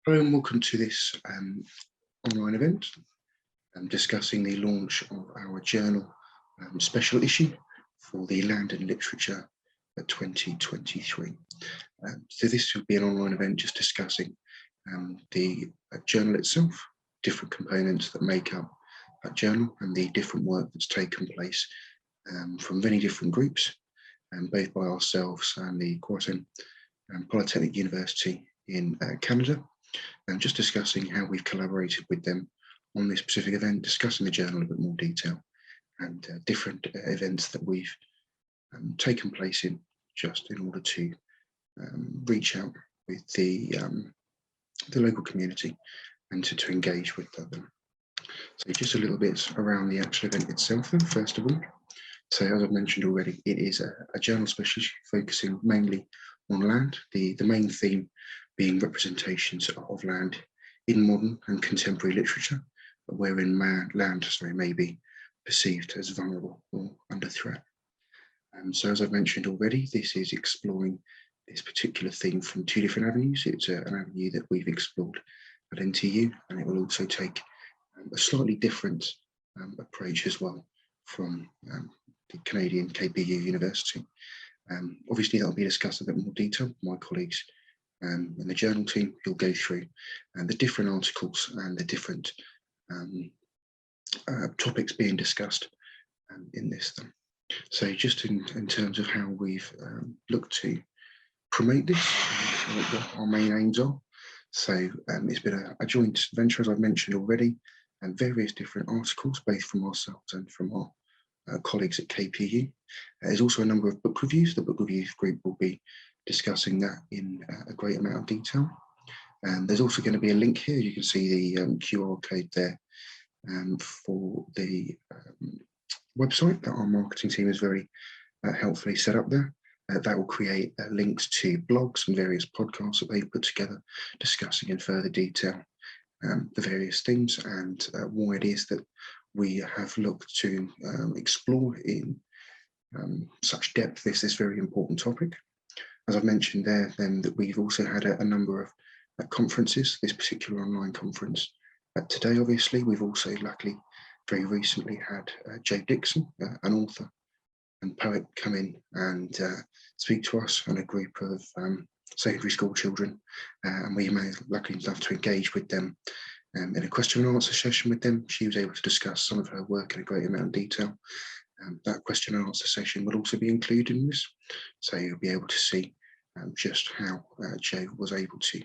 Hello and welcome to this online event discussing the launch of our journal special issue for the Land and Literature 2023. So this will be an online event just discussing the journal itself, different components that make up that journal and the different work that's taken place from many different groups, both by ourselves and the Kwantlen Polytechnic University in Canada, and just discussing how we've collaborated with them on this specific event, discussing the journal in a bit more detail and different events that we've taken place in, just in order to reach out with the local community and to engage with them. So just a little bit around the actual event itself then, first of all. So as I've mentioned already, it is a journal special issue focusing mainly on land, the main theme being representations of land in modern and contemporary literature, wherein land may be perceived as vulnerable or under threat. So as I've mentioned already, this is exploring this particular theme from two different avenues. It's an avenue that we've explored at NTU, and it will also take a slightly different approach as well from the Canadian KPU University. Obviously that will be discussed in a bit more detail. My colleagues and the journal team will go through the different articles and the different topics being discussed in this. So just in terms of how we've looked to promote this, what our main aims are. So it's been a joint venture, as I've mentioned already, and various different articles, both from ourselves and from our colleagues at KPU. There's also a number of book reviews. The book review group will be discussing that in a great amount of detail. And there's also going to be a link here. You can see the QR code there for the website that our marketing team has very helpfully set up there. That will create links to blogs and various podcasts that they've put together, discussing in further detail the various themes and why it is that we have looked to explore in such depth this very important topic. As I've mentioned there, then that we've also had a number of conferences, this particular online conference. Today, obviously, we've also luckily very recently had Jo Dixon, an author and poet, come in and speak to us and a group of secondary school children. And we may luckily enough to engage with them in a question and answer session with them. She was able to discuss some of her work in a great amount of detail. That question and answer session will also be included in this. So you'll be able to see just how Jo was able to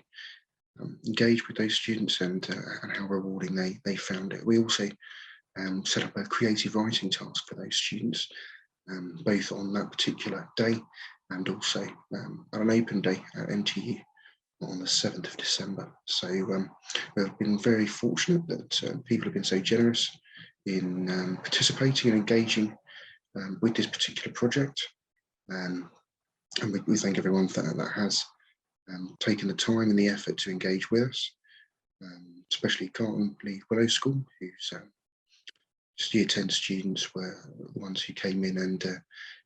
engage with those students and how rewarding they found it. We also set up a creative writing task for those students, both on that particular day and also on an open day at NTU on the 7th of December. So we've been very fortunate that people have been so generous in participating and engaging with this particular project. And we thank everyone that has taken the time and the effort to engage with us, especially Kwantlen Willow School, whose year 10 students were the ones who came in and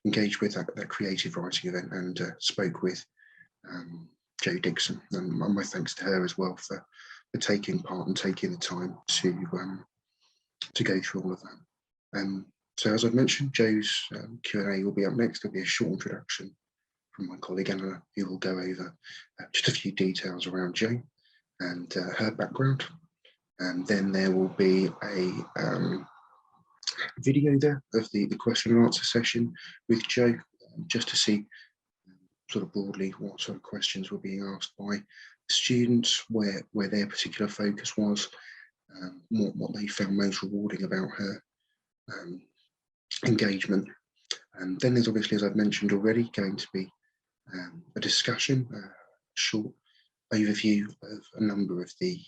engaged with that creative writing event and spoke with Jo Dixon. And my thanks to her as well for taking part and taking the time to go through all of that. So as I've mentioned, Jo's Q&A will be up next. There'll be a short introduction from my colleague Eleanor, who will go over just a few details around Jo and her background. And then there will be a video there of the question and answer session with Jo, just to see sort of broadly what sort of questions were being asked by students, where their particular focus was, what they found most rewarding about her engagement. And then there's obviously, as I've mentioned already, going to be a discussion, a short overview of a number of the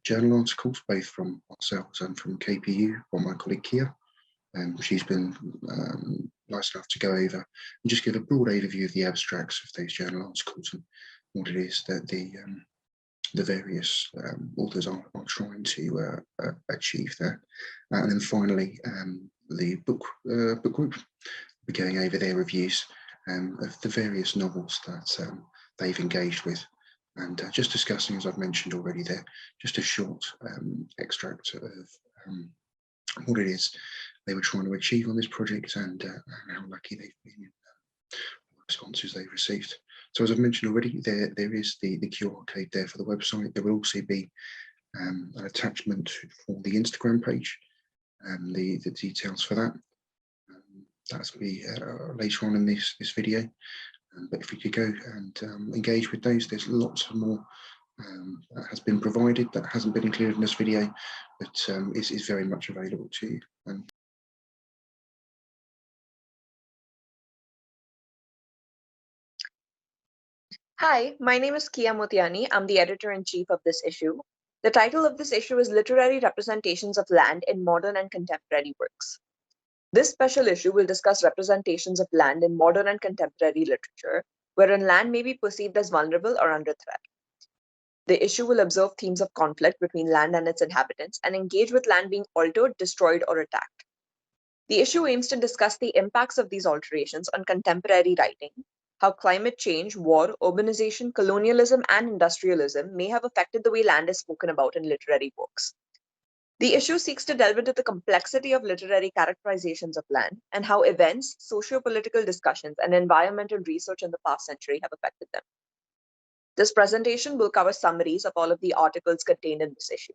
journal articles, both from ourselves and from KPU, by my colleague Kia. She's been nice enough to go over and just give a broad overview of the abstracts of those journal articles and what it is that the various authors are trying to achieve there. And then finally, the book group will be going over their reviews of the various novels that they've engaged with And just discussing, as I've mentioned already there, just a short extract of what it is they were trying to achieve on this project and how lucky they've been in the responses they've received. So as I've mentioned already, there is the QR code there for the website. There will also be an attachment for the Instagram page and the details for that. That's be later on in this video. But if you could go and engage with those, there's lots more that has been provided that hasn't been included in this video, but is very much available to you. Hi, my name is Motiani. I'm the editor-in-chief of this issue. The title of this issue is Literary Representations of Land in Modern and Contemporary Works. This special issue will discuss representations of land in modern and contemporary literature, wherein land may be perceived as vulnerable or under threat. The issue will observe themes of conflict between land and its inhabitants and engage with land being altered, destroyed, or attacked. The issue aims to discuss the impacts of these alterations on contemporary writing, how climate change, war, urbanization, colonialism, and industrialism may have affected the way land is spoken about in literary works. The issue seeks to delve into the complexity of literary characterizations of land and how events, socio-political discussions, and environmental research in the past century have affected them. This presentation will cover summaries of all of the articles contained in this issue.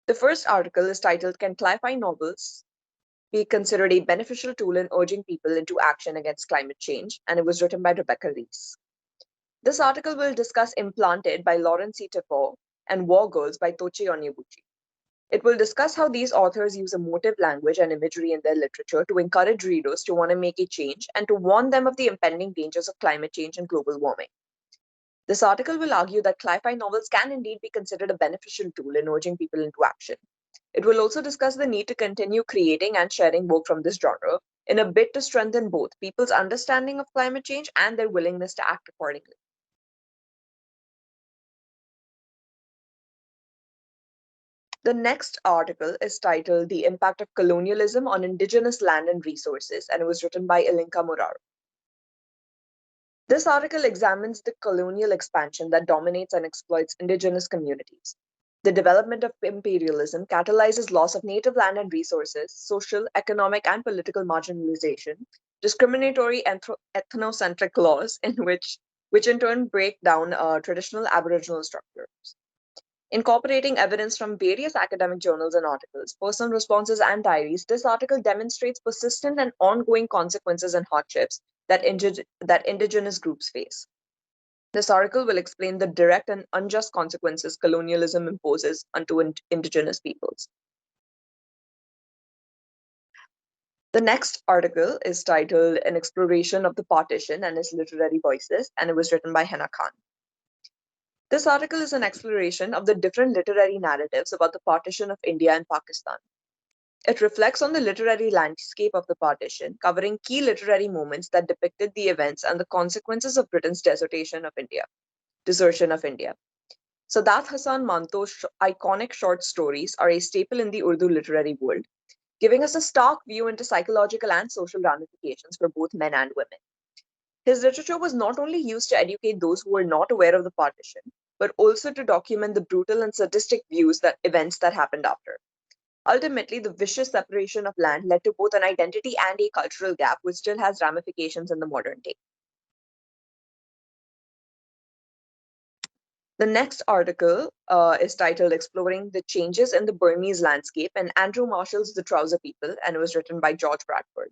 The first article is titled, Can Sci-Fi Novels be Considered a Beneficial Tool in Urging People into Action Against Climate Change? And it was written by Rebecca Rees. This article will discuss Implanted by Lauren C. Tafo and War Girls by Tochi Onyebuchi. It will discuss how these authors use emotive language and imagery in their literature to encourage readers to want to make a change and to warn them of the impending dangers of climate change and global warming. This article will argue that sci-fi novels can indeed be considered a beneficial tool in urging people into action. It will also discuss the need to continue creating and sharing work from this genre in a bid to strengthen both people's understanding of climate change and their willingness to act accordingly. The next article is titled The Impact of Colonialism on Indigenous Land and Resources, and it was written by Ilinka Muraro. This article examines the colonial expansion that dominates and exploits indigenous communities. The development of imperialism catalyzes loss of native land and resources, social, economic, and political marginalization, discriminatory ethnocentric laws which in turn break down traditional Aboriginal structures. Incorporating evidence from various academic journals and articles, personal responses, and diaries, this article demonstrates persistent and ongoing consequences and hardships that indigenous groups face. This article will explain the direct and unjust consequences colonialism imposes onto indigenous peoples. The next article is titled An Exploration of the Partition and Its Literary Voices, and it was written by Henna Khan. This article is an exploration of the different literary narratives about the partition of India and Pakistan. It reflects on the literary landscape of the partition, covering key literary moments that depicted the events and the consequences of Britain's desertion of India. Sadat Hasan Manto's iconic short stories are a staple in the Urdu literary world, giving us a stark view into psychological and social ramifications for both men and women. His literature was not only used to educate those who were not aware of the partition, but also to document the brutal and sadistic events that happened after. Ultimately, the vicious separation of land led to both an identity and a cultural gap, which still has ramifications in the modern day. The next article is titled Exploring the Changes in the Burmese Landscape, and Andrew Marshall's The Trouser People, and it was written by George Bradford.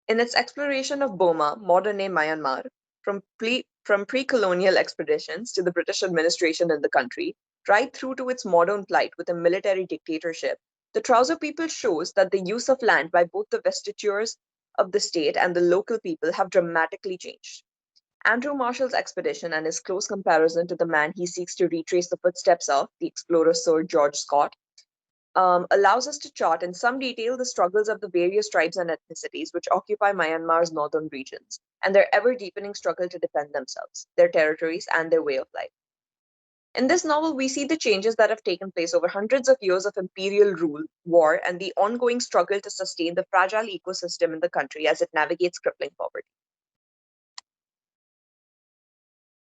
In its exploration of Burma, modern-day Myanmar, from pre-colonial expeditions to the British administration in the country, right through to its modern plight with a military dictatorship, The Trouser People shows that the use of land by both the vestitures of the state and the local people have dramatically changed. Andrew Marshall's expedition and his close comparison to the man he seeks to retrace the footsteps of, the explorer Sir George Scott, allows us to chart in some detail the struggles of the various tribes and ethnicities which occupy Myanmar's northern regions, and their ever-deepening struggle to defend themselves, their territories, and their way of life. In this novel, we see the changes that have taken place over hundreds of years of imperial rule, war, and the ongoing struggle to sustain the fragile ecosystem in the country as it navigates crippling poverty.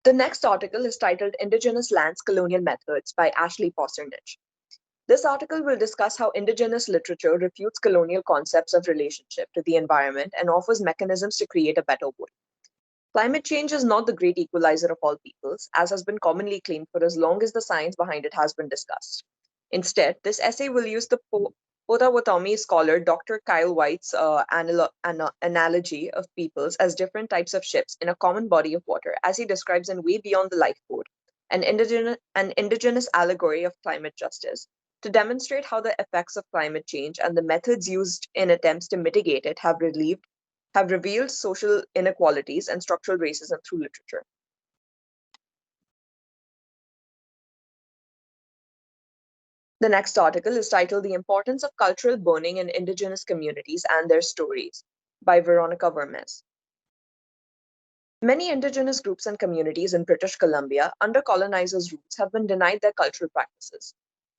The next article is titled Indigenous Lands Colonial Methods by Ashley Posternich. This article will discuss how indigenous literature refutes colonial concepts of relationship to the environment and offers mechanisms to create a better world. Climate change is not the great equalizer of all peoples, as has been commonly claimed for as long as the science behind it has been discussed. Instead, this essay will use the Potawatomi scholar Dr. Kyle White's analogy of peoples as different types of ships in a common body of water, as he describes in Way Beyond the Lifeboat, an indigenous allegory of climate justice, to demonstrate how the effects of climate change and the methods used in attempts to mitigate it have revealed social inequalities and structural racism through literature. The next article is titled The Importance of Cultural Burning in Indigenous Communities and Their Stories by Veronica Vermes. Many indigenous groups and communities in British Columbia under colonizers' roots have been denied their cultural practices.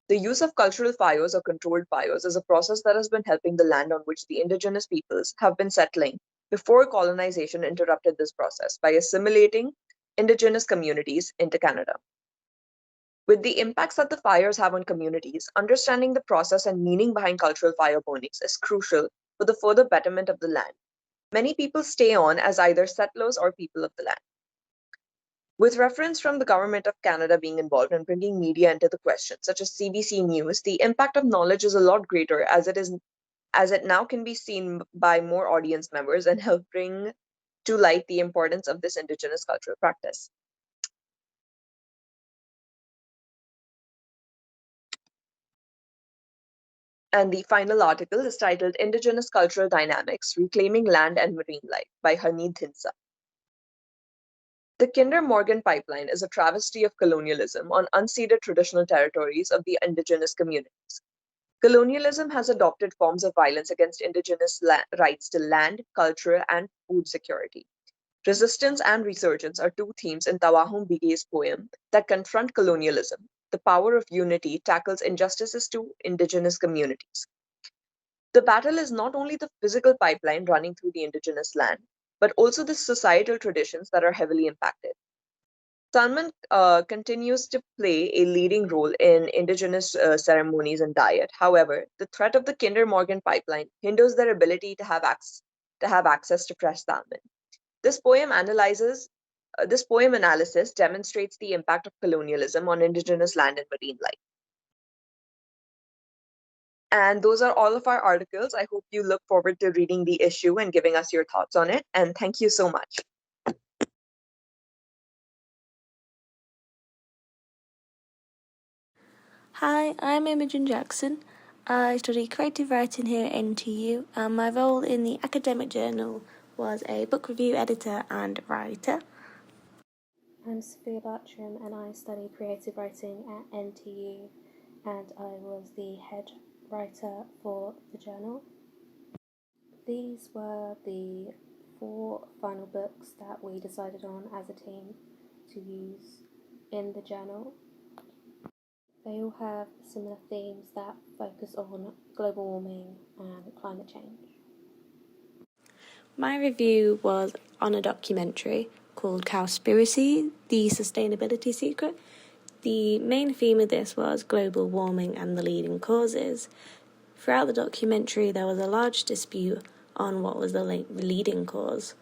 The use of cultural fires or controlled fires is a process that has been helping the land on which the indigenous peoples have been settling before colonization interrupted this process by assimilating indigenous communities into Canada. With the impacts that the fires have on communities, understanding the process and meaning behind cultural fire burnings is crucial for the further betterment of the land. Many people stay on as either settlers or people of the land. With reference from the Government of Canada being involved in bringing media into the question, such as CBC News, the impact of knowledge is a lot greater as it now can be seen by more audience members and help bring to light the importance of this Indigenous cultural practice. And the final article is titled Indigenous Cultural Dynamics, Reclaiming Land and Marine Life by Harneet Dhinsa. The Kinder Morgan pipeline is a travesty of colonialism on unceded traditional territories of the indigenous communities. Colonialism has adopted forms of violence against indigenous rights to land, culture, and food security. Resistance and resurgence are two themes in Tawahum Bige's poem that confront colonialism. The Power of Unity tackles injustices to indigenous communities. The battle is not only the physical pipeline running through the indigenous land, but also the societal traditions that are heavily impacted. Salmon continues to play a leading role in indigenous ceremonies and diet. However, the threat of the Kinder Morgan pipeline hinders their ability to have access to fresh salmon. This poem analysis demonstrates the impact of colonialism on indigenous land and marine life. And those are all of our articles. I hope you look forward to reading the issue and giving us your thoughts on it. And thank you so much. Hi, I'm Imogen Jackson. I study creative writing here at NTU, and my role in the academic journal was a book review editor and writer. I'm Sofia Bartram and I study creative writing at NTU and I was the head writer for the journal. These were the 4 final books that we decided on as a team to use in the journal. They all have similar themes that focus on global warming and climate change. My review was on a documentary called Cowspiracy, The Sustainability Secret. The main theme of this was global warming and the leading causes. Throughout the documentary, there was a large dispute on what was the leading cause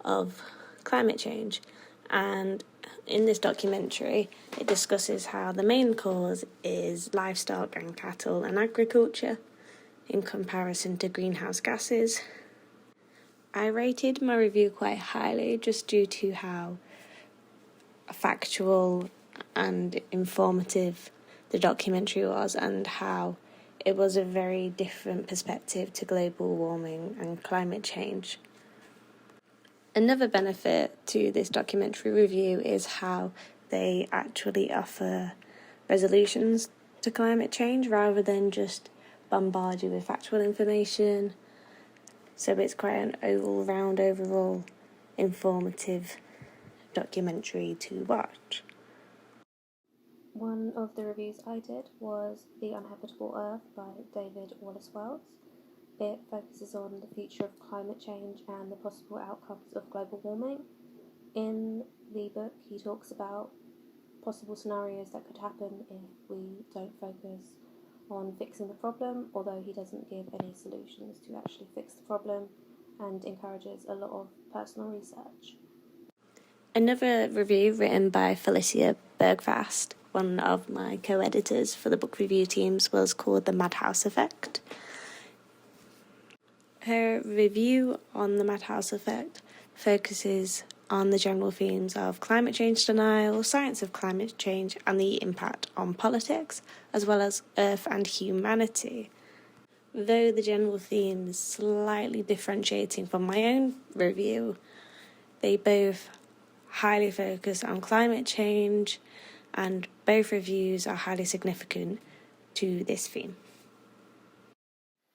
of climate change. And in this documentary, it discusses how the main cause is livestock and cattle and agriculture in comparison to greenhouse gases. I rated my review quite highly just due to how factual and informative the documentary was and how it was a very different perspective to global warming and climate change. Another benefit to this documentary review is how they actually offer resolutions to climate change rather than just bombard you with factual information. So it's quite an overall informative documentary to watch. One of the reviews I did was The Uninhabitable Earth by David Wallace Wells. It focuses on the future of climate change and the possible outcomes of global warming. In the book, he talks about possible scenarios that could happen if we don't focus on fixing the problem, although he doesn't give any solutions to actually fix the problem, and encourages a lot of personal research. Another review written by Felicia Bergfast, one of my co-editors for the book review teams, was called The Madhouse Effect. Her review on the Madhouse Effect focuses on the general themes of climate change denial, science of climate change, and the impact on politics, as well as Earth and humanity. Though the general theme is slightly differentiating from my own review, they both highly focus on climate change, and both reviews are highly significant to this theme.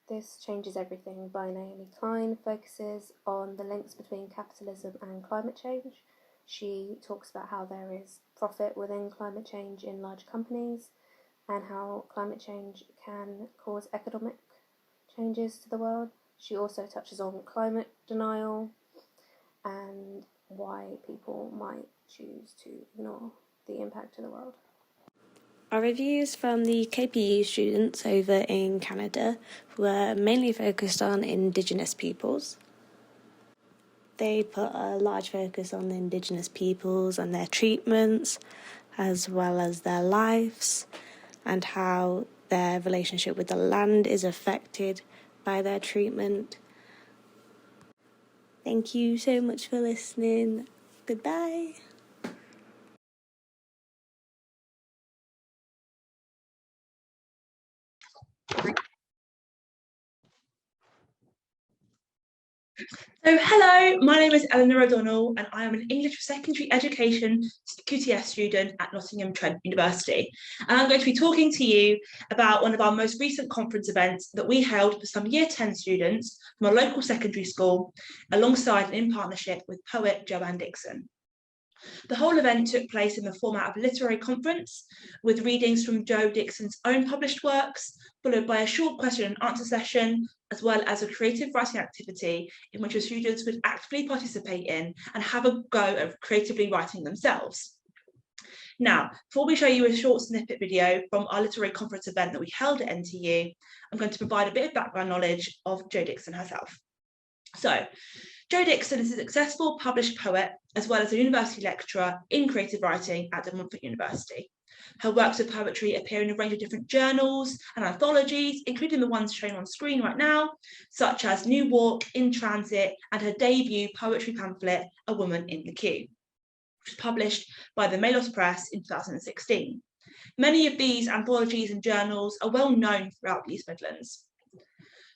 This Changes Everything by Naomi Klein focuses on the links between capitalism and climate change. She talks about how there is profit within climate change in large companies and how climate change can cause economic changes to the world. She also touches on climate denial and why people might choose to ignore the impact to the world. Our reviews from the KPU students over in Canada were mainly focused on Indigenous peoples. They put a large focus on the Indigenous peoples and their treatments, as well as their lives, and how their relationship with the land is affected by their treatment. Thank you so much for listening. Goodbye. So hello, my name is Eleanor O'Donnell and I am an English for Secondary Education QTS student at Nottingham Trent University. And I'm going to be talking to you about one of our most recent conference events that we held for some Year 10 students from a local secondary school, alongside and in partnership with poet Jo Dixon. The whole event took place in the format of a literary conference, with readings from Jo Dixon's own published works, followed by a short question and answer session, as well as a creative writing activity in which the students could actively participate in and have a go at creatively writing themselves. Now, before we show you a short snippet video from our literary conference event that we held at NTU, I'm going to provide a bit of background knowledge of Jo Dixon herself. So, Jo Dixon is a successful published poet, as well as a university lecturer in creative writing at Montfort University. Her works of poetry appear in a range of different journals and anthologies, including the ones shown on screen right now, such as New Walk, In Transit, and her debut poetry pamphlet, A Woman in the Queue, which was published by the Melos Press in 2016. Many of these anthologies and journals are well known throughout the East Midlands.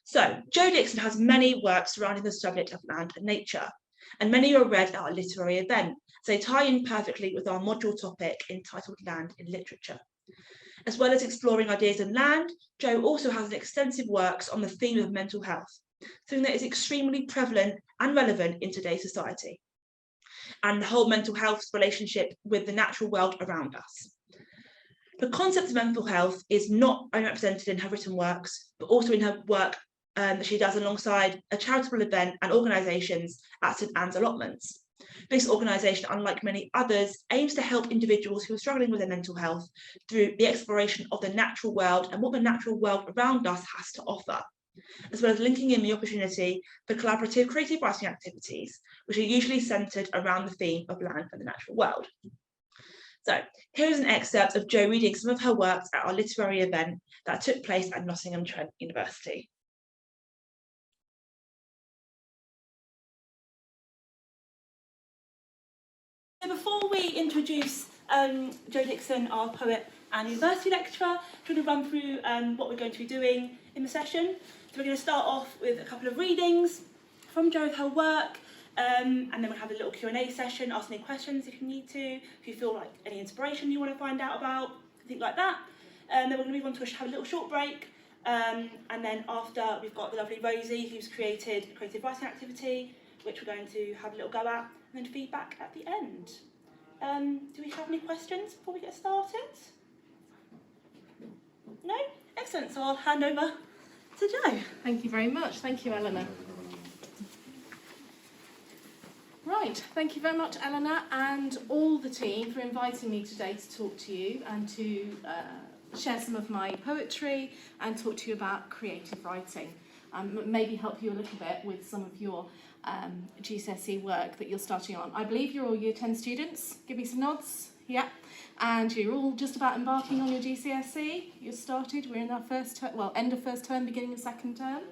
So, Jo Dixon has many works surrounding the subject of land and nature, and many are read at our literary event, so they tie in perfectly with our module topic entitled Land in Literature. As well as exploring ideas in land, Jo also has extensive works on the theme of mental health, something that is extremely prevalent and relevant in today's society, and the whole mental health relationship with the natural world around us. The concept of mental health is not only represented in her written works, but also in her work that she does alongside a charitable event and organisations at St Anne's Allotments. This organisation, unlike many others, aims to help individuals who are struggling with their mental health through the exploration of the natural world and what the natural world around us has to offer, as well as linking in the opportunity for collaborative creative writing activities, which are usually centred around the theme of land and the natural world. So here is an excerpt of Jo reading some of her works at our literary event that took place at Nottingham Trent University. So before we introduce Jo Dixon, our poet and university lecturer, I'm going to run through what we're going to be doing in the session. So we're going to start off with a couple of readings from Jo of her work, and then we'll have a little Q&A session, ask any questions if you need to, if you feel like any inspiration you want to find out about, anything like that. Then we're going to move on to have a little short break, and then after we've got the lovely Rosie, who's created a creative writing activity, which we're going to have a little go at, and then feedback at the end. Do we have any questions before we get started? No? Excellent, so I'll hand over to Jo. Thank you very much. Thank you, Eleanor. Right, Right, thank you very much, Eleanor, and all the team for inviting me today to talk to you and to share some of my poetry and talk to you about creative writing. Maybe help you a little bit with some of your GCSE work that you're starting on. I believe you're all Year 10 students. Give me some nods. Yeah. And you're all just about embarking on your GCSE. You're started. We're in our first term, well, end of first term, beginning of second term.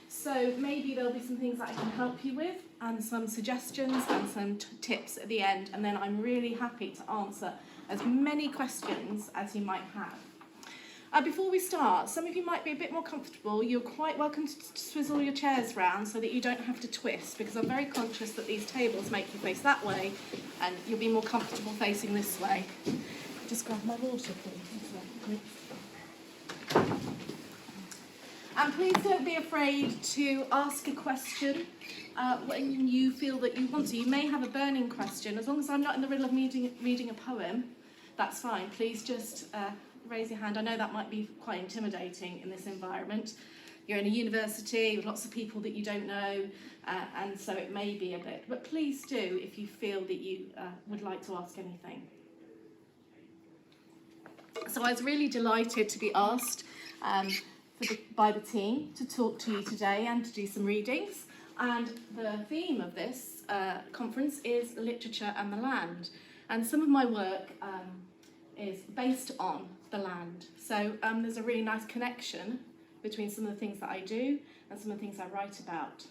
So maybe there'll be some things that I can help you with and some suggestions and some tips at the end. And then I'm really happy to answer as many questions as you might have. Before we start, some of you might be a bit more comfortable. You're quite welcome to swizzle your chairs round so that you don't have to twist, because I'm very conscious that these tables make you face that way and you'll be more comfortable facing this way. Just grab my water, please. And please don't be afraid to ask a question when you feel that you want to. You may have a burning question. As long as I'm not in the middle of reading a poem, that's fine. Please just raise your hand. I know that might be quite intimidating in this environment. You're in a university with lots of people that you don't know, and so it may be a bit. But please do if you feel that you would like to ask anything. So I was really delighted to be asked by the team to talk to you today and to do some readings. And the theme of this conference is literature and the land. And some of my work is based on the land. So there's a really nice connection between some of the things that I do and some of the things I write about.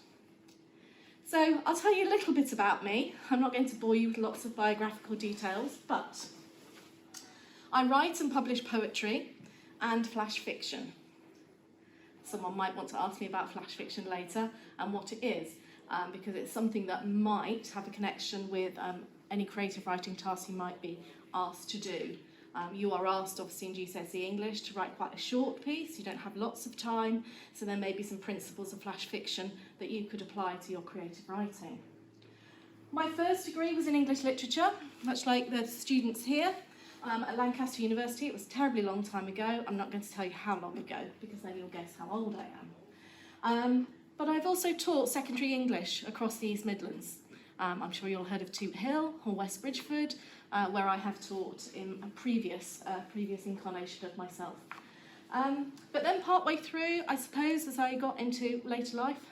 So I'll tell you a little bit about me. I'm not going to bore you with lots of biographical details, but I write and publish poetry and flash fiction. Someone might want to ask me about flash fiction later and what it is, because it's something that might have a connection with any creative writing task you might be asked to do. You are asked, obviously, in GCSE English to write quite a short piece. You don't have lots of time, so there may be some principles of flash fiction that you could apply to your creative writing. My first degree was in English literature, much like the students here. At Lancaster University. It was a terribly long time ago. I'm not going to tell you how long ago, because then you'll guess how old I am. But I've also taught secondary English across the East Midlands. I'm sure you all heard of Toot Hill or West Bridgeford, where I have taught in a previous incarnation of myself. But then partway through, I suppose, as I got into later life,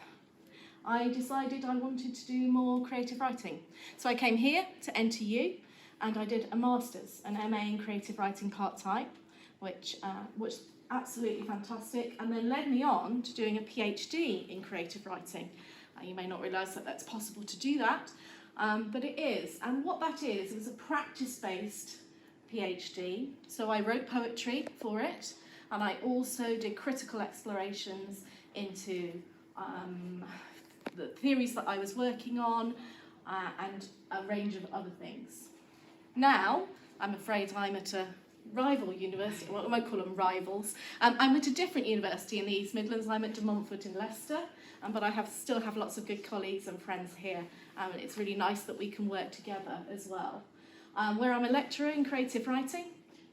I decided I wanted to do more creative writing. So I came here to NTU, and I did a master's, an MA in creative writing part-time, which was absolutely fantastic, and then led me on to doing a PhD in creative writing. You may not realise that that's possible to do that, but it is. And what that is, it was a practice-based PhD. So I wrote poetry for it, and I also did critical explorations into the theories that I was working on, and a range of other things. Now, I'm afraid I'm at a rival university, well, I won't call them rivals. I'm at a different university in the East Midlands. I'm at De Montfort in Leicester, but I still have lots of good colleagues and friends here, and it's really nice that we can work together as well. Where I'm a lecturer in creative writing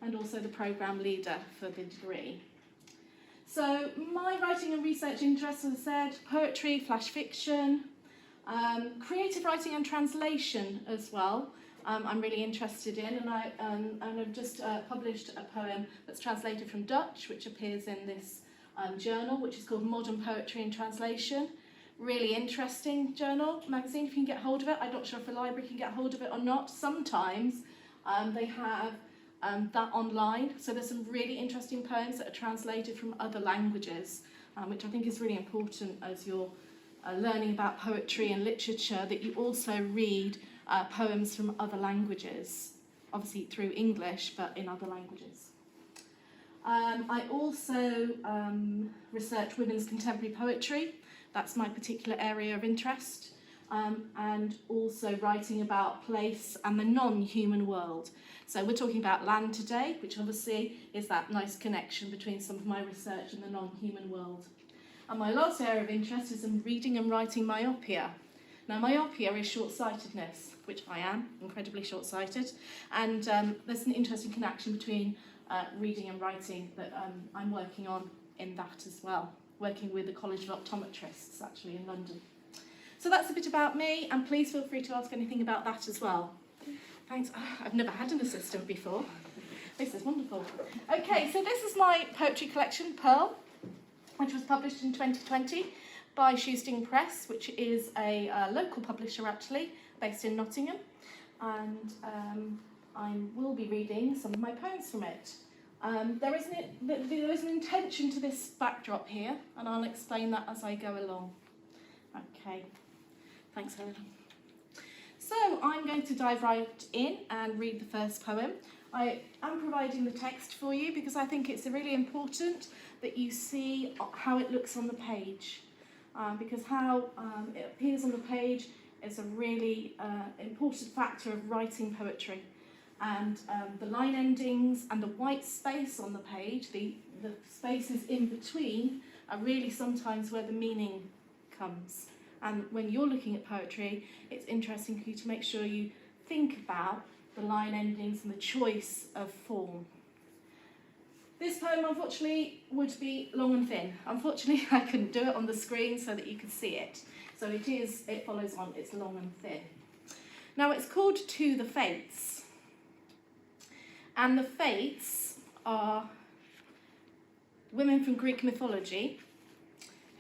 and also the programme leader for the degree. So my writing and research interests, as I said, poetry, flash fiction, creative writing and translation as well. I'm really interested in, and I've just published a poem that's translated from Dutch, which appears in this journal, which is called Modern Poetry and Translation. Really interesting journal, magazine, if you can get hold of it. I'm not sure if the library can get hold of it or not. Sometimes they have that online, so there's some really interesting poems that are translated from other languages, which I think is really important as you're learning about poetry and literature, that you also read poems from other languages, obviously through English, but in other languages. I also research women's contemporary poetry. That's my particular area of interest. And also writing about place and the non-human world. So we're talking about land today, which obviously is that nice connection between some of my research and the non-human world. And my last area of interest is in reading and writing myopia. Now, myopia is short-sightedness, which I am, incredibly short-sighted, and there's an interesting connection between reading and writing that I'm working on in that as well, working with the College of Optometrists, actually, in London. So that's a bit about me, and please feel free to ask anything about that as well. Thanks. I've never had an assistant before. This is wonderful. Okay, so this is my poetry collection, Purl, which was published in 2020 by Shoesting Press, which is a local publisher actually, based in Nottingham. And I will be reading some of my poems from it. There is an intention to this backdrop here, and I'll explain that as I go along. Okay, thanks, Eleanor. So I'm going to dive right in and read the first poem. I am providing the text for you because I think it's really important that you see how it looks on the page, because how it appears on the page is a really important factor of writing poetry. And the line endings and the white space on the page, the spaces in between, are really sometimes where the meaning comes. And when you're looking at poetry, it's interesting for you to make sure you think about the line endings and the choice of form. This poem, unfortunately, would be long and thin. Unfortunately, I couldn't do it on the screen so that you could see it. So it follows on, it's long and thin. Now, it's called To the Fates. And the Fates are women from Greek mythology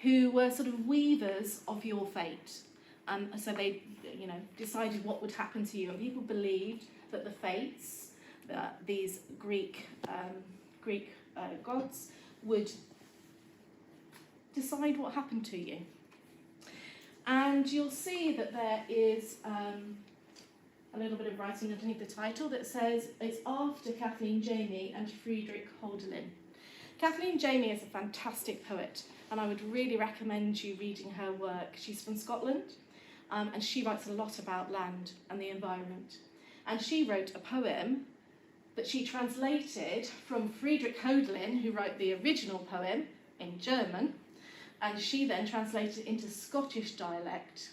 who were sort of weavers of your fate. So they, decided what would happen to you. And people believed that the Fates, these Greek gods, would decide what happened to you. And you'll see that there is a little bit of writing underneath the title that says it's after Kathleen Jamie and Friedrich Hölderlin. Kathleen Jamie is a fantastic poet, and I would really recommend you reading her work. She's from Scotland, and she writes a lot about land and the environment. And she wrote a poem that she translated from Friedrich Hölderlin, who wrote the original poem in German, and she then translated it into Scottish dialect.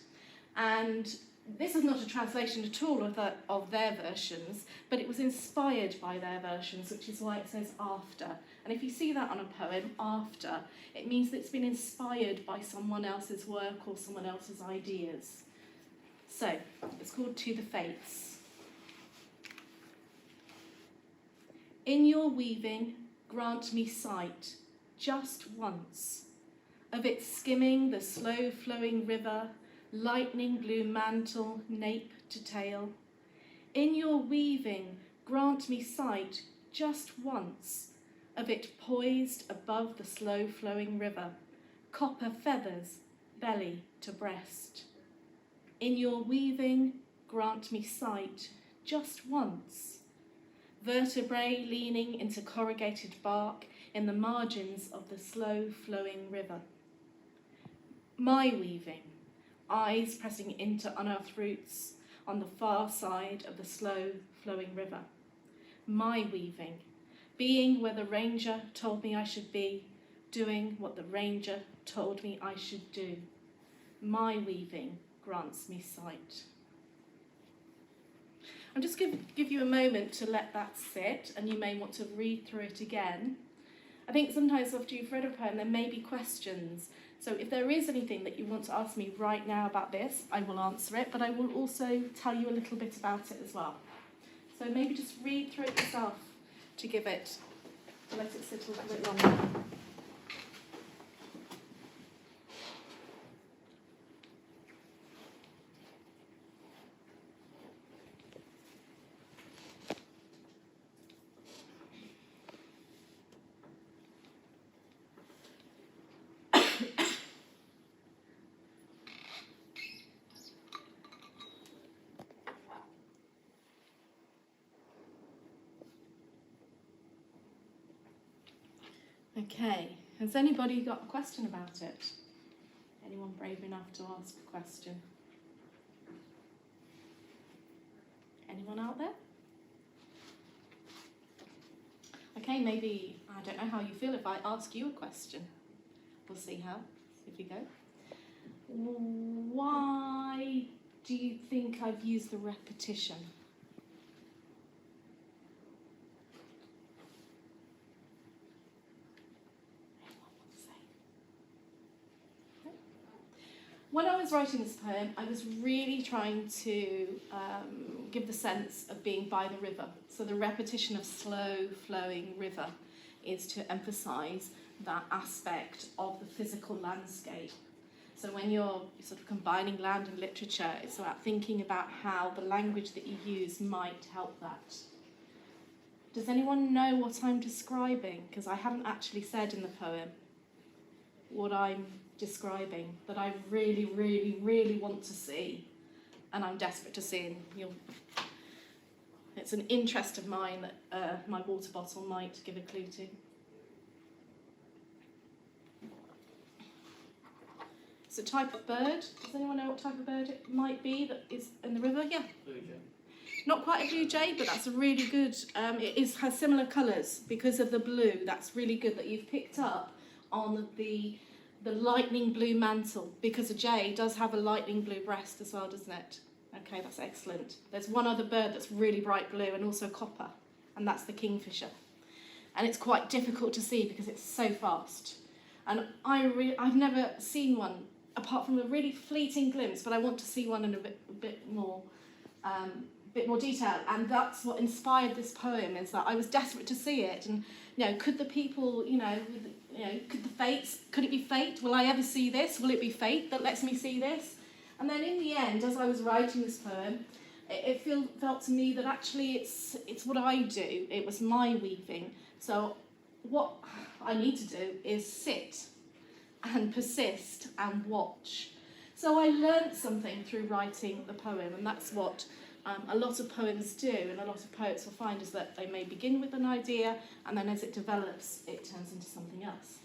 And this is not a translation at all of their versions, but it was inspired by their versions, which is why it says after. And if you see that on a poem, after, it means that it's been inspired by someone else's work or someone else's ideas. So, it's called To the Fates. In your weaving, grant me sight, just once, of it skimming the slow-flowing river, lightning blue mantle, nape to tail. In your weaving, grant me sight, just once, of it poised above the slow-flowing river, copper feathers, belly to breast. In your weaving, grant me sight, just once, vertebrae leaning into corrugated bark in the margins of the slow-flowing river. My weaving, eyes pressing into unearthed roots on the far side of the slow-flowing river. My weaving, being where the ranger told me I should be, doing what the ranger told me I should do. My weaving grants me sight. I'm just going to give you a moment to let that sit, and you may want to read through it again. I think sometimes after you've read a poem, there may be questions. So if there is anything that you want to ask me right now about this, I will answer it, but I will also tell you a little bit about it as well. So maybe just read through it yourself to let it sit a little bit longer. Okay, has anybody got a question about it? Anyone brave enough to ask a question? Anyone out there? Okay, maybe, I don't know how you feel if I ask you a question. We'll see how, if you go. Why do you think I've used the repetition? When I was writing this poem, I was really trying to give the sense of being by the river. So the repetition of slow flowing river is to emphasise that aspect of the physical landscape. So when you're sort of combining land and literature, it's about thinking about how the language that you use might help that. Does anyone know what I'm describing? Because I haven't actually said in the poem what I'm describing that I really, really, really want to see, and I'm desperate to see. And it's an interest of mine that my water bottle might give a clue to. It's a type of bird. Does anyone know what type of bird it might be that is in the river? Yeah. Blue jay. Not quite a blue jay, but that's a really good. Has similar colours because of the blue. That's really good that you've picked up on the lightning blue mantle, because a jay does have a lightning blue breast as well, doesn't it? Okay, that's excellent. There's one other bird that's really bright blue and also copper, and that's the kingfisher. And it's quite difficult to see because it's so fast. And I've never seen one apart from a really fleeting glimpse, but I want to see one in a bit more detail. And that's what inspired this poem, is that I was desperate to see it. And could the people, could it be fate? Will I ever see this? Will it be fate that lets me see this? And then in the end, as I was writing this poem, it felt to me that actually it's what I do. It was my weaving. So what I need to do is sit and persist and watch. So I learnt something through writing the poem, and that's what a lot of poems do, and a lot of poets will find, is that they may begin with an idea, and then as it develops, it turns into something else.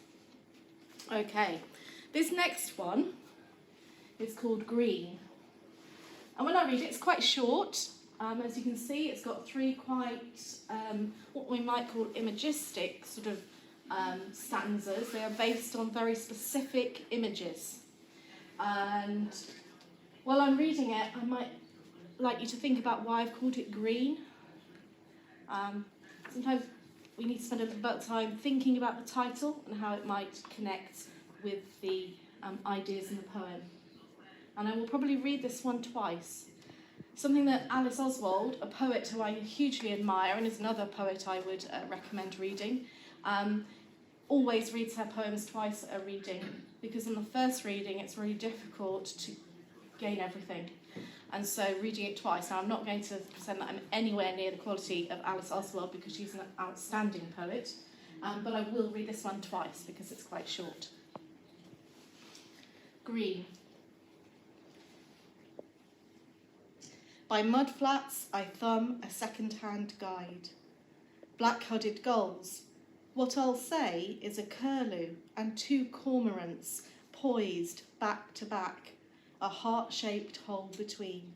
Okay, this next one is called Green. And when I read it, it's quite short. As you can see, it's got three quite, what we might call imagistic sort of stanzas. They are based on very specific images. And while I'm reading it, I might like you to think about why I've called it green. Sometimes we need to spend a bit of time thinking about the title and how it might connect with the ideas in the poem. And I will probably read this one twice. Something that Alice Oswald, a poet who I hugely admire and is another poet I would recommend reading, always reads her poems twice at a reading, because in the first reading it's really difficult to gain everything. And so reading it twice, now I'm not going to pretend that I'm anywhere near the quality of Alice Oswald because she's an outstanding poet, but I will read this one twice because it's quite short. Green. By mudflats I thumb a second-hand guide. Black-hooded gulls. What I'll say is a curlew and two cormorants poised back to back, a heart-shaped hole between.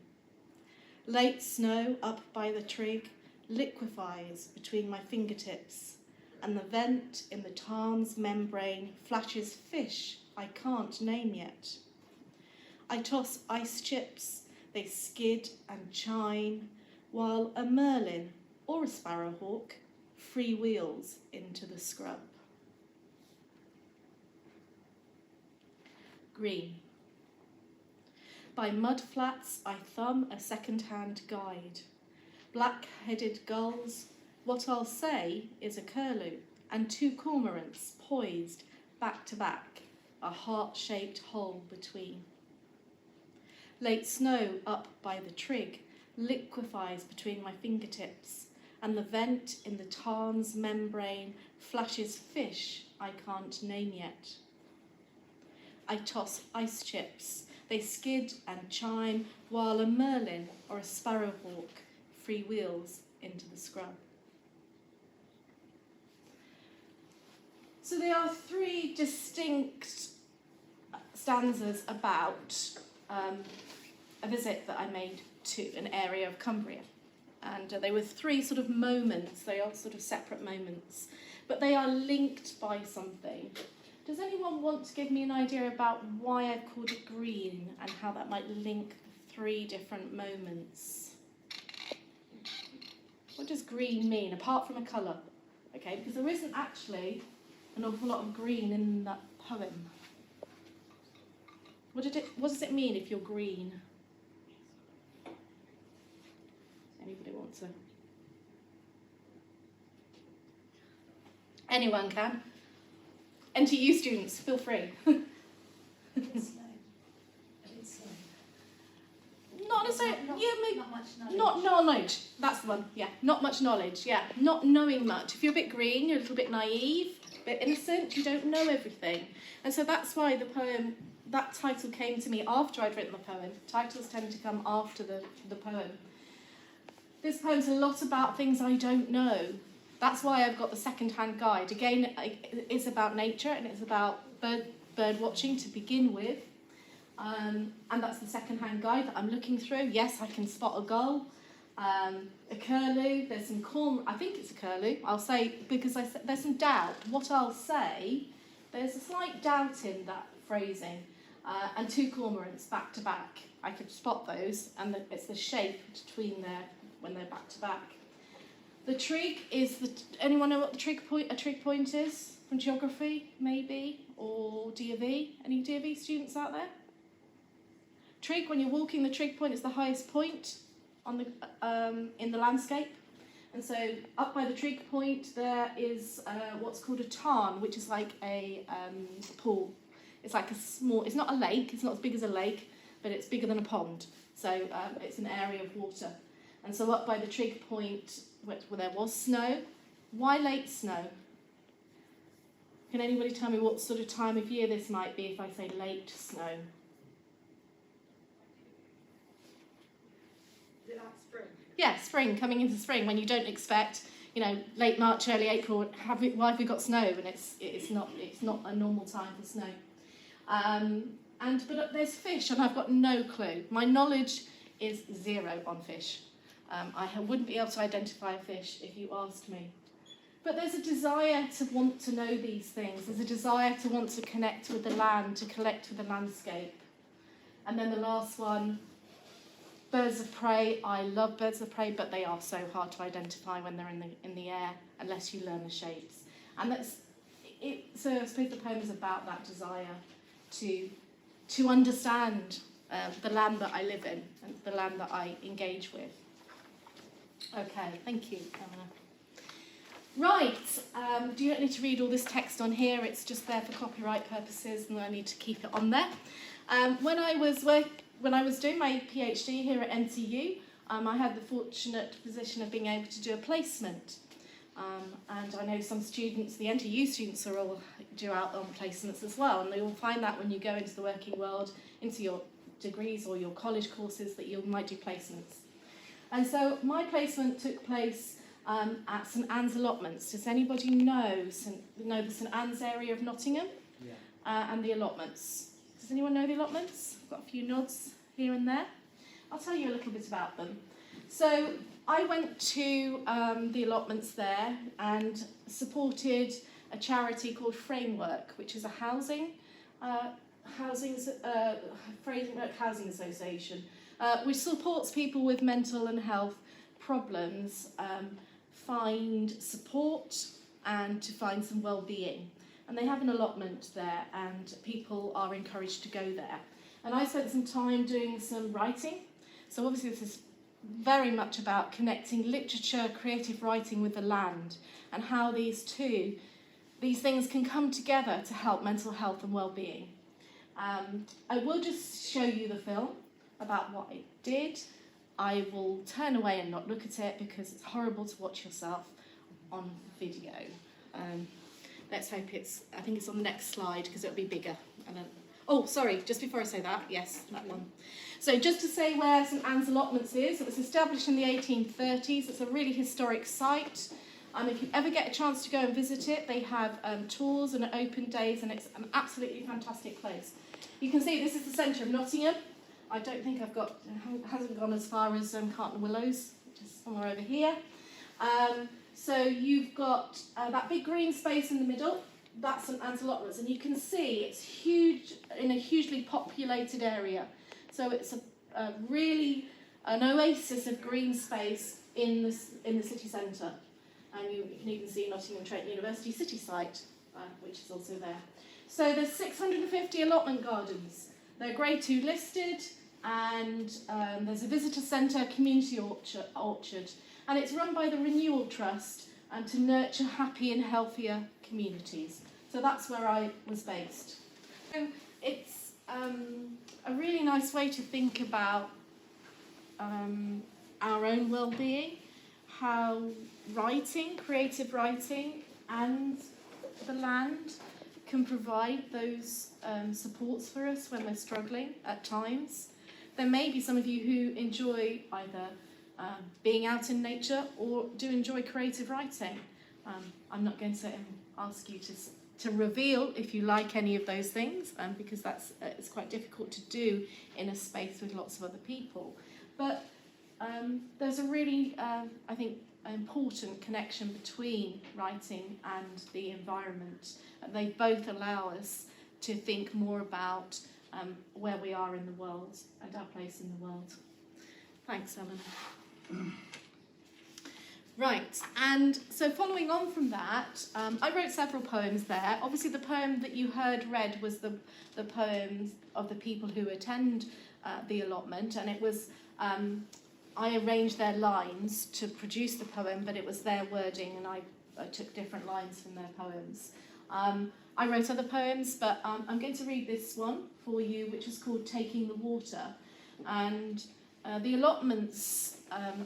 Late snow up by the trig liquefies between my fingertips, and the vent in the tarn's membrane flashes fish I can't name yet. I toss ice chips, they skid and chine, while a merlin or a sparrowhawk freewheels into the scrub. Green. By mudflats I thumb a second-hand guide. Black-headed gulls, what I'll say is a curlew and two cormorants poised back to back, a heart-shaped hole between. Late snow up by the trig liquefies between my fingertips, and the vent in the tarn's membrane flashes fish I can't name yet. I toss ice chips, they skid and chime, while a merlin or a sparrowhawk freewheels into the scrub. So there are three distinct stanzas about a visit that I made to an area of Cumbria. And they were three sort of moments, they are sort of separate moments, but they are linked by something. Does anyone want to give me an idea about why I've called it green and how that might link the three different moments? What does green mean, apart from a colour? Okay, because there isn't actually an awful lot of green in that poem. What does it mean if you're green? Anybody want to? Anyone can. NTU students, feel free. Not necessarily. Not much knowledge. Not knowledge. That's the one. Yeah. Not much knowledge. Yeah. Not knowing much. If you're a bit green, you're a little bit naive, a bit innocent. You don't know everything, and so that's why the poem. That title came to me after I'd written the poem. Titles tend to come after the poem. This poem's a lot about things I don't know. That's why I've got the second-hand guide. Again, it's about nature and it's about bird watching to begin with. And that's the second-hand guide that I'm looking through. Yes, I can spot a gull, a curlew. There's some corn. I think it's a curlew. I'll say, because there's some doubt. What I'll say, there's a slight doubt in that phrasing. And two cormorants back to back. I could spot those, and it's the shape between when they're back to back. The trig is anyone know what a trig point is from geography, maybe, or D of E? Any D of E students out there? Trig, when you're walking, the trig point is the highest point on the in the landscape, and so up by the trig point there is what's called a tarn, which is like a pool. It's like it's not a lake, it's not as big as a lake, but it's bigger than a pond. So it's an area of water. And so up by the trig point where there was snow. Why late snow? Can anybody tell me what sort of time of year this might be if I say late snow? Is it like spring? Yeah, spring, coming into spring when you don't expect, late March, early April, why have we got snow? And it's not a normal time for snow. But there's fish, and I've got no clue. My knowledge is zero on fish. I wouldn't be able to identify a fish if you asked me. But there's a desire to want to know these things. There's a desire to want to connect with the land, to connect with the landscape. And then the last one, birds of prey. I love birds of prey, but they are so hard to identify when they're in the air unless you learn the shapes. And that's it. So I suppose the poem is about that desire to understand the land that I live in and the land that I engage with. Okay, thank you, Eleanor. Right, do you don't need to read all this text on here, it's just there for copyright purposes and I need to keep it on there. When I was doing my PhD here at NTU, I had the fortunate position of being able to do a placement. And I know some students, the NTU students are all due out on placements as well, and they will find that when you go into the working world, into your degrees or your college courses, that you might do placements. And so my placement took place at St Anne's allotments. Does anybody know the St Anne's area of Nottingham? Yeah. And the allotments? Does anyone know the allotments? I've got a few nods here and there. I'll tell you a little bit about them. So I went to the allotments there and supported a charity called Framework, which is a housing association, which supports people with mental and health problems find support and to find some well-being. And they have an allotment there and people are encouraged to go there. And I spent some time doing some writing. So obviously this is very much about connecting literature, creative writing with the land and how these things can come together to help mental health and well-being. I will just show you the film about what it did. I will turn away and not look at it because it's horrible to watch yourself on video. Let's hope I think it's on the next slide because it'll be bigger. Oh, sorry, just before I say that, yes, that one. So just to say where St Anne's Allotments is, it was established in the 1830s. It's a really historic site. If you ever get a chance to go and visit it, they have tours and open days, and it's an absolutely fantastic place. You can see this is the centre of Nottingham. I don't think hasn't gone as far as Kwantlen Willows, which is somewhere over here. So you've got that big green space in the middle. That's St Anne's Allotments, and you can see it's huge in a hugely populated area. So it's really an oasis of green space in the city centre, and you can even see Nottingham Trent University city site, which is also there. So there's 650 allotment gardens. They're grade 2 listed, and there's a visitor centre, community orchard, and it's run by the Renewal Trust to nurture happy and healthier communities. So that's where I was based. So it's a really nice way to think about our own well-being, how writing, creative writing, and the land can provide those supports for us when we're struggling at times. There may be some of you who enjoy either being out in nature or do enjoy creative writing. I'm not going to ask you to reveal if you like any of those things, because it's quite difficult to do in a space with lots of other people. But there's a really, I think, important connection between writing and the environment. They both allow us to think more about where we are in the world and our place in the world. Thanks, Eleanor. Right, and so following on from that, I wrote several poems there. Obviously the poem that you heard read was the poems of the people who attend the allotment, and it was, I arranged their lines to produce the poem, but it was their wording, and I took different lines from their poems. I wrote other poems, but I'm going to read this one for you, which is called Taking the Water. And the allotments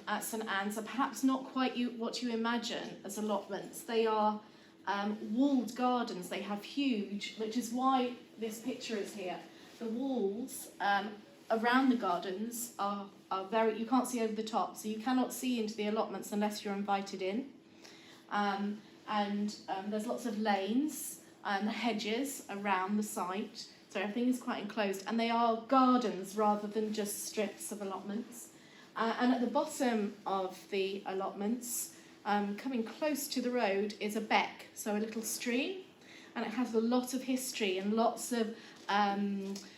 at St Anne's are perhaps not quite what you imagine as allotments. They are walled gardens. They have huge, which is why this picture is here. The walls around the gardens are very, you can't see over the top, so you cannot see into the allotments unless you're invited in. And there's lots of lanes and hedges around the site, so everything is quite enclosed, and they are gardens rather than just strips of allotments. And at the bottom of the allotments, coming close to the road, is a beck, so a little stream, and it has a lot of history and lots of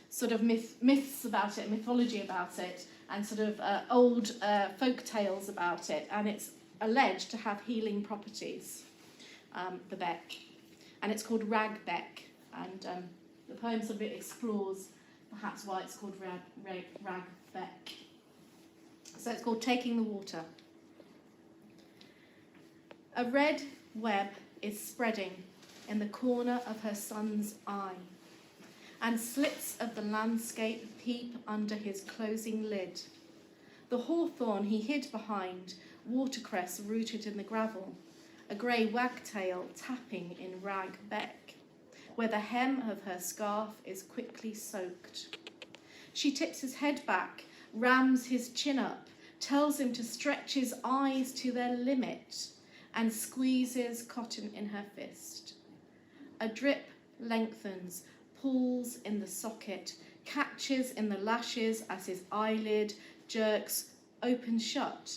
sort of myths about it, mythology about it, and sort of old folk tales about it, and it's alleged to have healing properties, the beck, and it's called Rag Beck, and the poem sort of explores perhaps why it's called Rag Beck. So it's called Taking the Water. A red web is spreading in the corner of her son's eye, and slits of the landscape peep under his closing lid. The hawthorn he hid behind, watercress rooted in the gravel, a grey wagtail tapping in Rag Beck, where the hem of her scarf is quickly soaked. She tips his head back, rams his chin up, tells him to stretch his eyes to their limit, and squeezes cotton in her fist. A drip lengthens, pulls in the socket, catches in the lashes as his eyelid jerks open shut,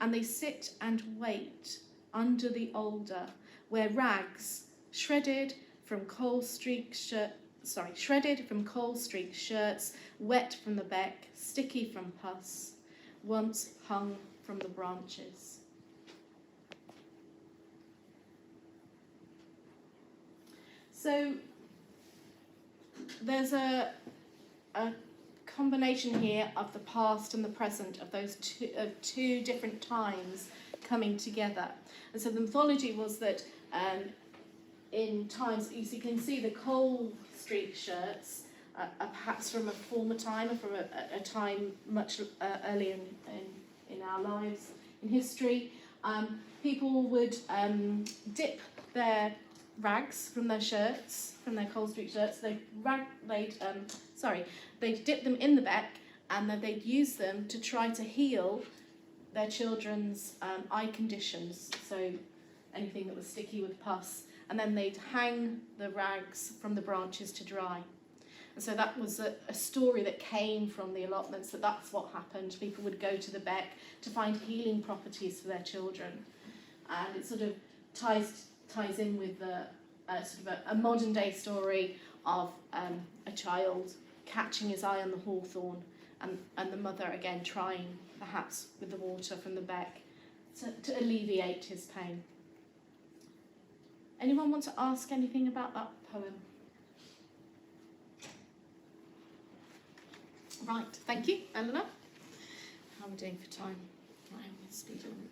and they sit and wait under the alder, where rags, shredded from coal-streaked shirts, wet from the beck, sticky from pus, once hung from the branches. So there's a combination here of the past and the present, of those two different times coming together. And so the mythology was that in times, you can see the coal-streaked shirts are perhaps from a former time, or from a time much earlier in our lives, in history. People would dip their rags from their shirts, from their coal-streaked shirts. They'd dip them in the beck, and then they'd use them to try to heal their children's eye conditions, so anything that was sticky with pus, and then they'd hang the rags from the branches to dry. And so that was a story that came from the allotments, that's what happened. People would go to the beck to find healing properties for their children. And it sort of ties in with a modern day story of a child catching his eye on the hawthorn, and the mother again trying, perhaps with the water from the beck, to alleviate his pain. Anyone want to ask anything about that poem? Right, thank you, Eleanor. How are we doing for time? Right, I'm going to speed on.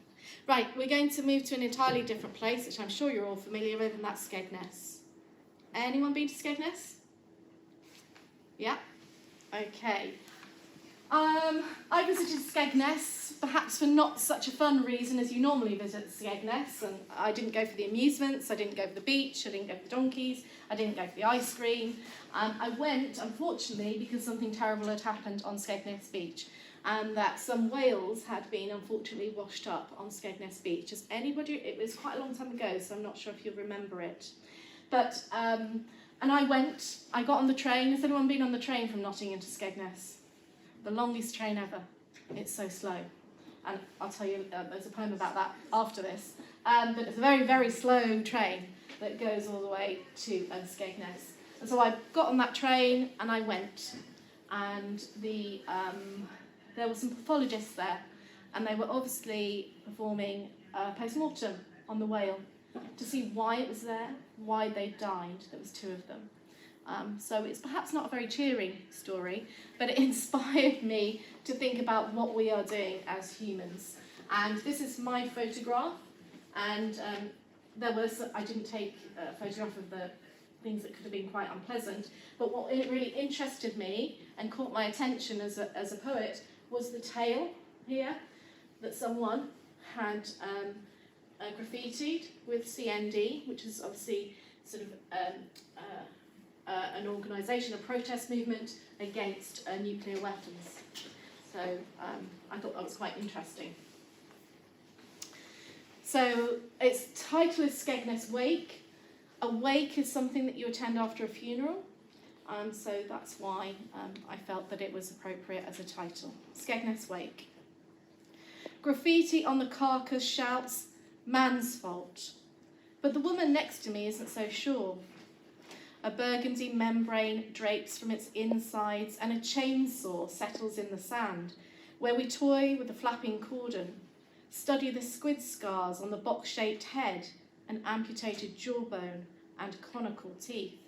Right, we're going to move to an entirely different place, which I'm sure you're all familiar with, and that's Skegness. Anyone been to Skegness? Yeah? Okay. I visited Skegness, perhaps for not such a fun reason as you normally visit Skegness, and I didn't go for the amusements, I didn't go for the beach, I didn't go for the donkeys, I didn't go for the ice cream. I went, unfortunately, because something terrible had happened on Skegness Beach, and that some whales had been unfortunately washed up on Skegness Beach. As anybody, it was quite a long time ago, so I'm not sure if you'll remember it. But, and I got on the train. Has anyone been on the train from Nottingham to Skegness? The longest train ever. It's so slow. And I'll tell you, there's a poem about that after this. But it's a very, very slow train that goes all the way to Skegness. And so I got on that train and I went. And there were some pathologists there. And they were obviously performing a post-mortem on the whale to see why it was there, why they died. There was 2 of them. So it's perhaps not a very cheering story, but it inspired me to think about what we are doing as humans. And this is my photograph, and I didn't take a photograph of the things that could have been quite unpleasant, but what really interested me and caught my attention as a poet was the tale here that someone had graffitied with CND, which is obviously sort of an organisation, a protest movement against nuclear weapons. So I thought that was quite interesting. So its title is Skegness Wake. A wake is something that you attend after a funeral, so that's why I felt that it was appropriate as a title. Skegness Wake. Graffiti on the carcass shouts, "Man's fault." But the woman next to me isn't so sure. A burgundy membrane drapes from its insides and a chainsaw settles in the sand, where we toy with the flapping cordon, study the squid scars on the box-shaped head, an amputated jawbone and conical teeth.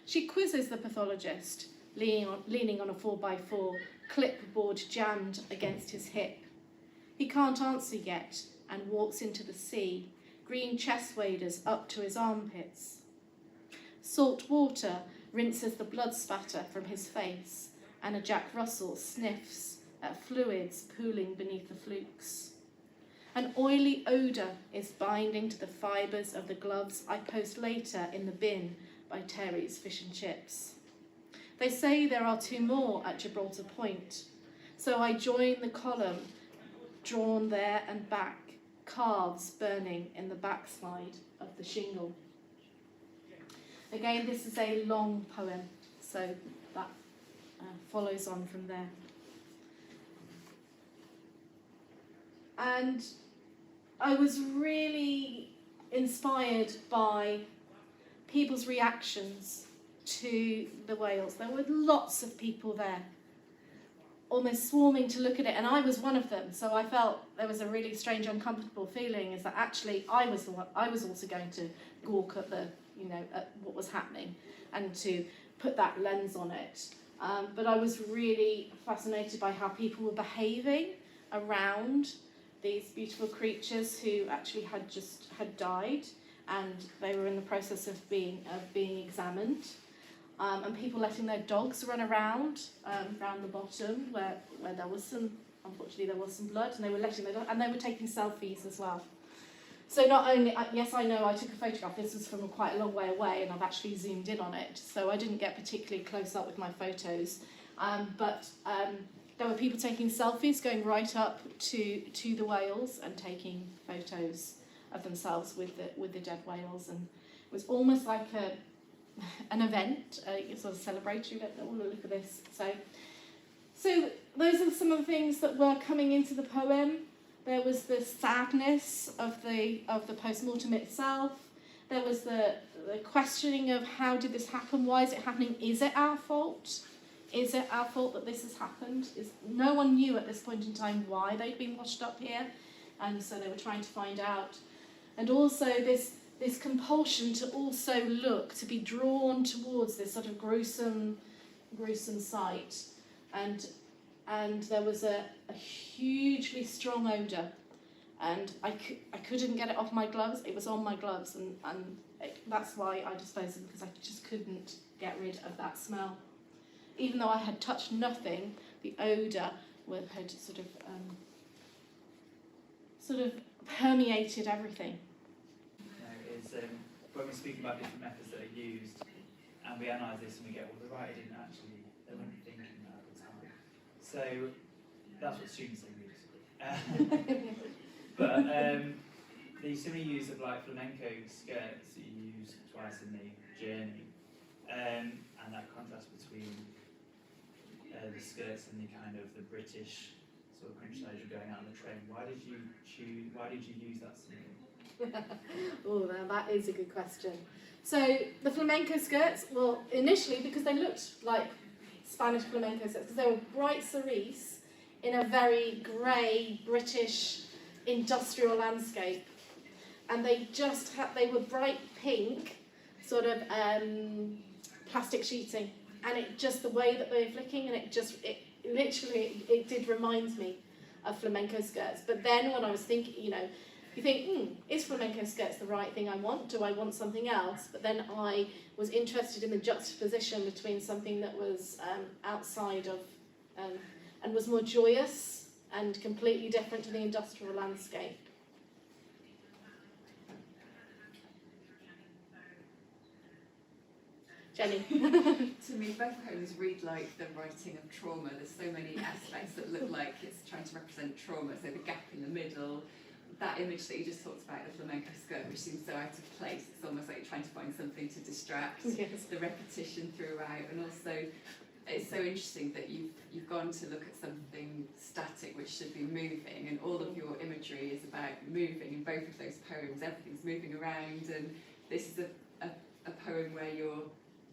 She quizzes the pathologist, leaning on a 4x4, clipboard jammed against his hip. He can't answer yet and walks into the sea, green chest waders up to his armpits. Salt water rinses the blood spatter from his face, and a Jack Russell sniffs at fluids pooling beneath the flukes. An oily odour is binding to the fibres of the gloves I post later in the bin by Terry's Fish and Chips. They say there are 2 more at Gibraltar Point, so I join the column, drawn there and back, calves burning in the backslide of the shingle. Again, this is a long poem, so that follows on from there. And I was really inspired by people's reactions to the whales. There were lots of people there, almost swarming to look at it, and I was one of them. So I felt there was a really strange, uncomfortable feeling, is that actually I was also going to gawk at at what was happening, and to put that lens on it. But I was really fascinated by how people were behaving around these beautiful creatures who actually had died, and they were in the process of being examined. And people letting their dogs run around the bottom where there was unfortunately there was some blood, and they were letting their dogs, and they were taking selfies as well. So not only, yes, I know I took a photograph, this was from quite a long way away, and I've actually zoomed in on it, so I didn't get particularly close up with my photos, but there were people taking selfies, going right up to the whales and taking photos of themselves with the dead whales, and it was almost like an event, a sort of celebratory event. Oh, look at this. So those are some of the things that were coming into the poem. There was the sadness of the post-mortem itself. There was the questioning of how did this happen? Why is it happening? Is it our fault? Is it our fault that this has happened? No one knew at this point in time why they'd been washed up here, and so they were trying to find out. And also this compulsion to also look, to be drawn towards this sort of gruesome sight. and there was a hugely strong odour, and I couldn't get it off my gloves. It was on my gloves, and that's why I disposed of it, because I just couldn't get rid of that smell. Even though I had touched nothing, the odour had sort of permeated everything. When we speak about different methods that are used, and we analyse this and we get, well, the writer didn't actually, they weren't thinking that at the time. So that's what students are used. But the similar use of like flamenco skirts that you use twice in the journey, and that contrast between the skirts and the kind of the British sort of countryside you're going out on the train. Why did you use that symbol? Oh, now that is a good question. So the flamenco skirts, well, initially because they looked like Spanish flamenco skirts, because they were bright cerise in a very grey British industrial landscape, and they were bright pink, sort of plastic sheeting, and it just, the way that they were flicking, and it literally did remind me of flamenco skirts. But then when I was thinking, you think, is flamenco skirts the right thing I want? Do I want something else? But then I was interested in the juxtaposition between something that was outside of, and was more joyous and completely different to the industrial landscape. Jenny. To me, both poems read like the writing of trauma. There's so many aspects that look like it's trying to represent trauma. So the gap in the middle, that image that you just talked about, the flamenco skirt, which seems so out of place. It's almost like trying to find something to distract. Yes. The repetition throughout, and also it's so interesting that you've gone to look at something static which should be moving, and all of your imagery is about moving. In both of those poems, everything's moving around, and this is a poem where you're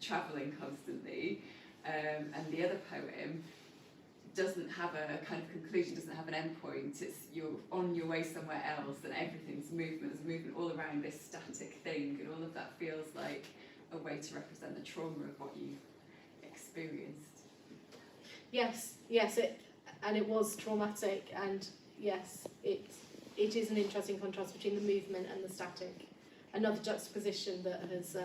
travelling constantly, and the other poem doesn't have a kind of conclusion, doesn't have an end point. It's you're on your way somewhere else, and everything's movement. There's movement all around this static thing, and all of that feels like a way to represent the trauma of what you've experienced. Yes, it was traumatic, and yes, it is an interesting contrast between the movement and the static. Another juxtaposition that has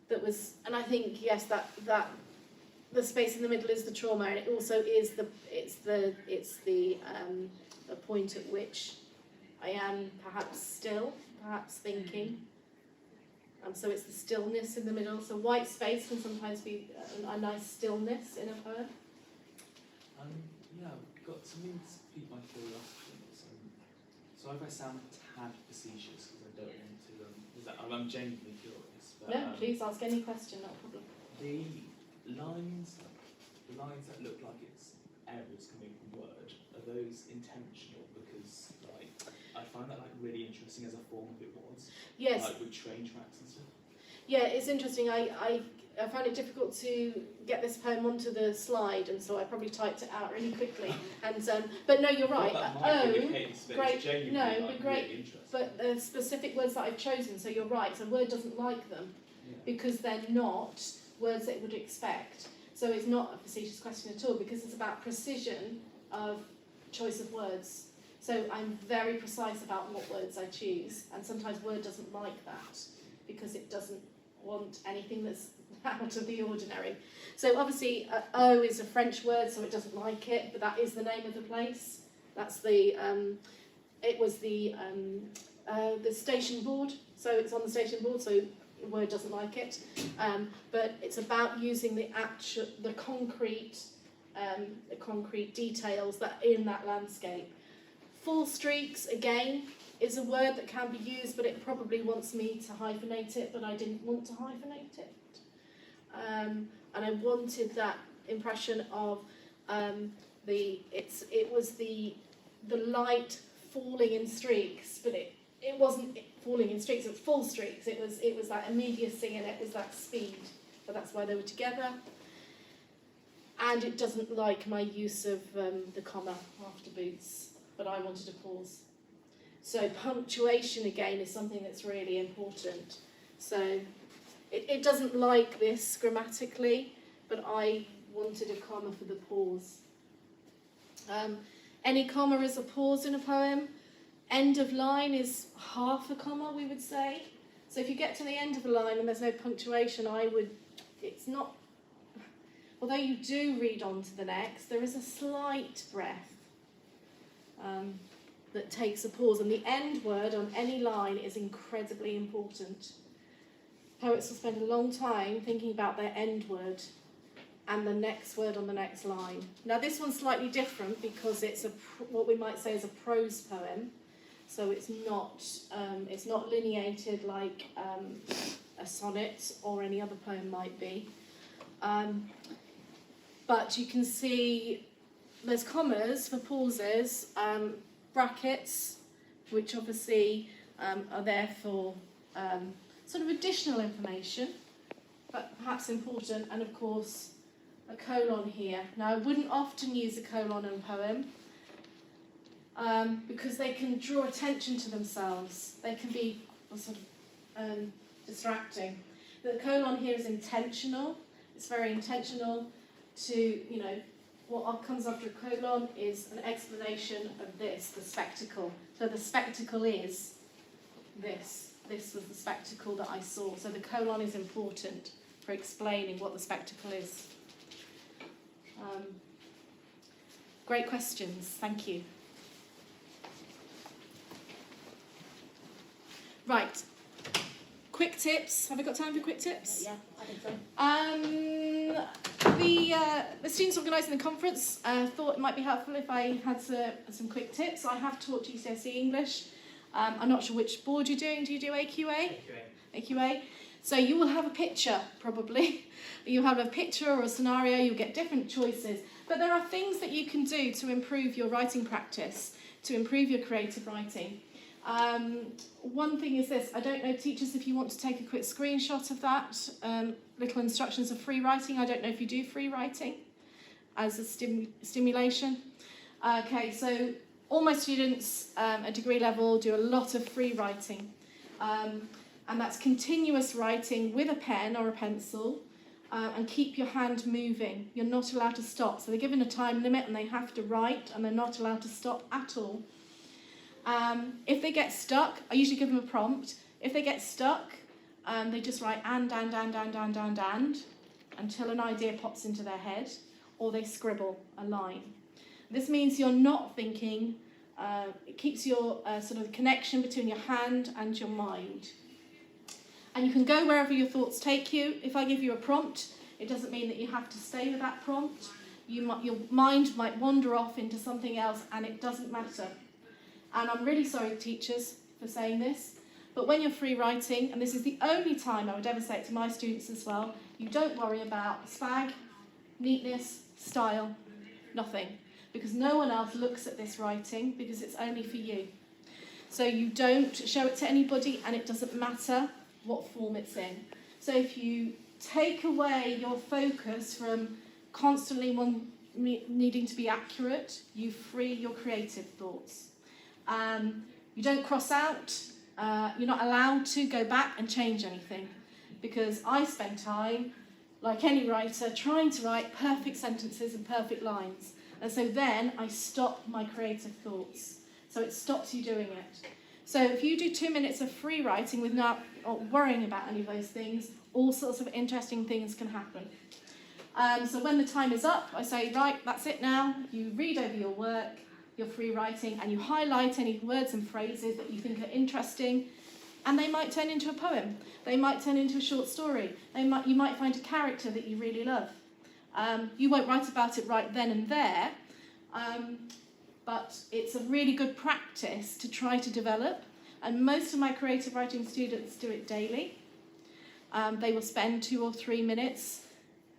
that was, and I think yes, that the space in the middle is the trauma, and it also is the point at which I am perhaps still, perhaps thinking. So it's the stillness in the middle. So white space can sometimes be a nice stillness in a poem. Yeah, I've got something to pique my curiosity. So if I sound a tad facetious, because I don't want to, I'm genuinely curious. But, No, please ask any question, not a problem. The lines that look like it's errors coming from Word, are those intentional? Because I find that really interesting as a form of it was. Yes. With train tracks and stuff. Yeah, it's interesting. I found it difficult to get this poem onto the slide, and so I probably typed it out really quickly. And but no, you're right. Well, that might be the case, but great. It's genuinely No, but great. Really interesting. But the specific words that I've chosen, so you're right. So Word doesn't like them because they're not words that it would expect. So it's not a facetious question at all, because it's about precision of choice of words. So I'm very precise about what words I choose, and sometimes Word doesn't like that because it doesn't want anything that's out of the ordinary. So obviously O is a French word, so it doesn't like it, but that is the name of the place. That's the it was the station board, so it's on the station board, so Word doesn't like it. But it's about using the concrete details that are in that landscape. Full streaks, again, is a word that can be used, but it probably wants me to hyphenate it, but I didn't want to hyphenate it. And I wanted that impression of it was the light falling in streaks, but it wasn't falling in streaks, it was full streaks. It was that immediacy, and it was that speed. But that's why they were together. And it doesn't like my use of the comma after boots, but I wanted a pause. So punctuation, again, is something that's really important. So it doesn't like this grammatically, but I wanted a comma for the pause. Any comma is a pause in a poem. End of line is half a comma, we would say. So if you get to the end of a line and there's no punctuation, it's not, although you do read on to the next, there is a slight breath that takes a pause, and the end word on any line is incredibly important. Poets will spend a long time thinking about their end word and the next word on the next line. Now this one's slightly different because it's what we might say is a prose poem, so it's not lineated like a sonnet or any other poem might be. But you can see there's commas for pauses, brackets, which obviously are there for sort of additional information, but perhaps important, and of course a colon here. Now I wouldn't often use a colon in a poem because they can draw attention to themselves. They can be sort of distracting. The colon here is intentional. It's very intentional to, you know, what comes after a colon is an explanation of this, the spectacle. So the spectacle is this. This was the spectacle that I saw. So the colon is important for explaining what the spectacle is. Great questions, thank you. Right, quick tips. Have we got time for quick tips? Yeah, I think so. The students organising the conference thought it might be helpful if I had some quick tips. I have taught GCSE English. I'm not sure which board you're doing. Do you do AQA? AQA. So you will have a picture, probably. You'll have a picture or a scenario. You'll get different choices. But there are things that you can do to improve your writing practice, to improve your creative writing. One thing is this. I don't know, teachers, if you want to take a quick screenshot of that. Little instructions of free writing. I don't know if you do free writing as a stimulation. Okay, so all my students at degree level do a lot of free writing. And that's continuous writing with a pen or a pencil, and keep your hand moving. You're not allowed to stop. So they're given a time limit and they have to write, and they're not allowed to stop at all. If they get stuck, I usually give them a prompt. If they get stuck, they just write and, until an idea pops into their head, or they scribble a line. This means you're not thinking, it keeps your sort of connection between your hand and your mind. And you can go wherever your thoughts take you. If I give you a prompt, it doesn't mean that you have to stay with that prompt. Your mind might wander off into something else, and it doesn't matter. And I'm really sorry, teachers, for saying this, but when you're free writing, and this is the only time I would ever say it to my students as well, you don't worry about swag, neatness, style, nothing. Because no one else looks at this writing, because it's only for you. So you don't show it to anybody, and it doesn't matter what form it's in. So if you take away your focus from constantly needing to be accurate, you free your creative thoughts. You don't cross out, you're not allowed to go back and change anything, because I spend time, like any writer, trying to write perfect sentences and perfect lines, and so then I stop my creative thoughts, so it stops you doing it. So if you do 2 minutes of free writing without worrying about any of those things, all sorts of interesting things can happen. So when the time is up, I say, right, that's it now. You read over your work, your free writing, and you highlight any words and phrases that you think are interesting, and they might turn into a poem. They might turn into a short story. You might find a character that you really love. You won't write about it right then and there, but it's a really good practice to try to develop, and most of my creative writing students do it daily. They will spend 2 or 3 minutes.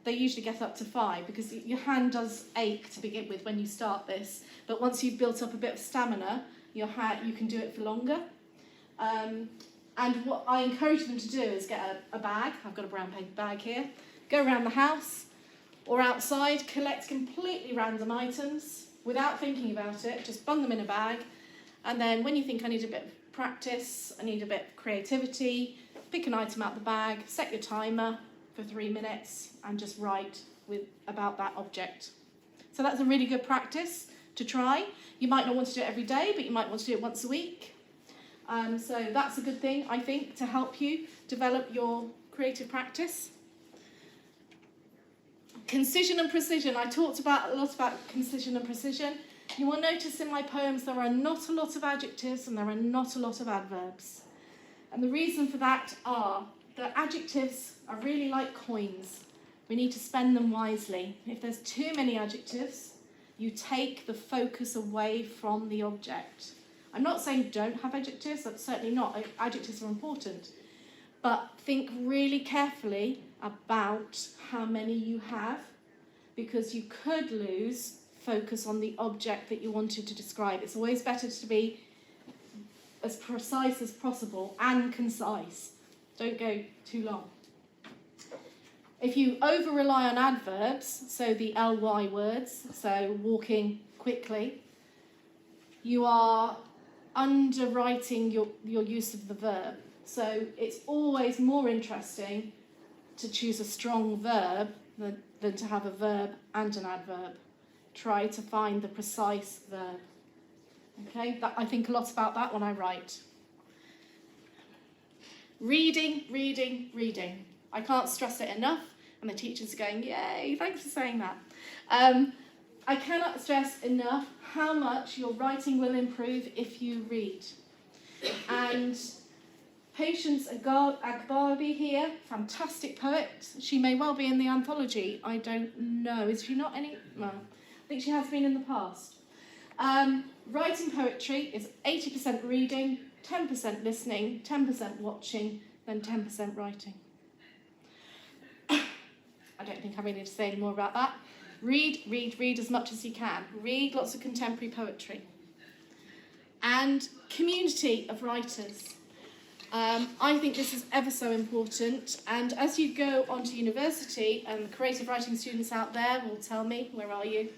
They usually get up to 5, because your hand does ache to begin with when you start this, but once you've built up a bit of stamina, you can do it for longer. And what I encourage them to do is get a bag. I've got a brown paper bag here. Go around the house or outside, collect completely random items without thinking about it, just bung them in a bag, and then when you think I need a bit of practice, I need a bit of creativity, pick an item out the bag, set your timer for 3 minutes, and just write about that object. So that's a really good practice to try. You might not want to do it every day, but you might want to do it once a week. So that's a good thing, I think, to help you develop your creative practice. Concision and precision. I talked a lot about concision and precision. You will notice in my poems there are not a lot of adjectives and there are not a lot of adverbs. And the reason for that are that adjectives are really like coins. We need to spend them wisely. If there's too many adjectives, you take the focus away from the object. I'm not saying don't have adjectives, that's certainly not. Adjectives are important. But think really carefully about how many you have, because you could lose focus on the object that you wanted to describe. It's always better to be as precise as possible and concise. Don't go too long. If you over-rely on adverbs, so the ly words, so walking quickly, you are underwriting your use of the verb. So it's always more interesting to choose a strong verb than to have a verb and an adverb. Try to find the precise verb. Okay, I think a lot about that when I write. Reading, reading, reading. I can't stress it enough, and the teachers are going, yay, thanks for saying that. I cannot stress enough how much your writing will improve if you read. And Patience Agbarbi here, fantastic poet. She may well be in the anthology, I don't know. Is she not any? Well, I think she has been in the past. Writing poetry is 80% reading, 10% listening, 10% watching, then 10% writing. I don't think I really need to say any more about that. Read, read, read as much as you can. Read lots of contemporary poetry. And community of writers. I think this is ever so important. And as you go on to university, and creative writing students out there will tell me, where are you?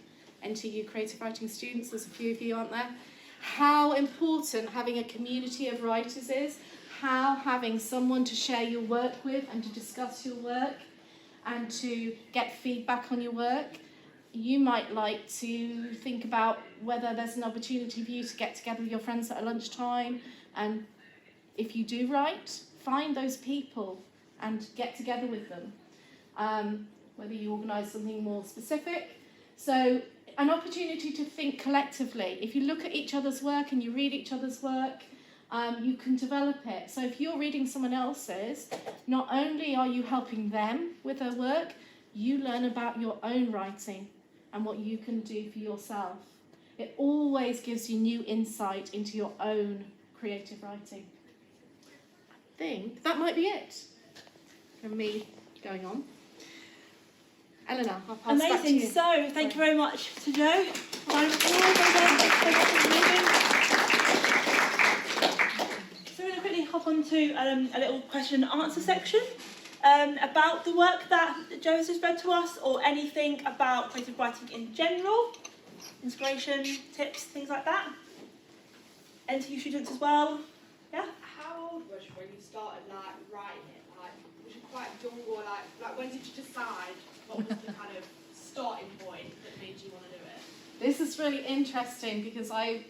NTU creative writing students, there's a few of you, aren't there? How important having a community of writers is, how having someone to share your work with and to discuss your work and to get feedback on your work. You might like to think about whether there's an opportunity for you to get together with your friends at a lunchtime, and if you do write, find those people and get together with them, whether you organise something more specific. So an opportunity to think collectively. If you look at each other's work and you read each other's work, you can develop it. So if you're reading someone else's, not only are you helping them with their work, you learn about your own writing and what you can do for yourself. It always gives you new insight into your own creative writing. I think that might be it from me going on. Eleanor, I'll pass back to you. Amazing. So, thank you very much to Jo. So we're going to quickly hop on to a little question and answer section about the work that Jo has just read to us, or anything about creative writing in general, inspiration, tips, things like that. NTU students as well. Yeah? How old was you when you started writing it? Was you quite young, or like when did you decide? What was the kind of starting point that made you want to do it? This is really interesting because I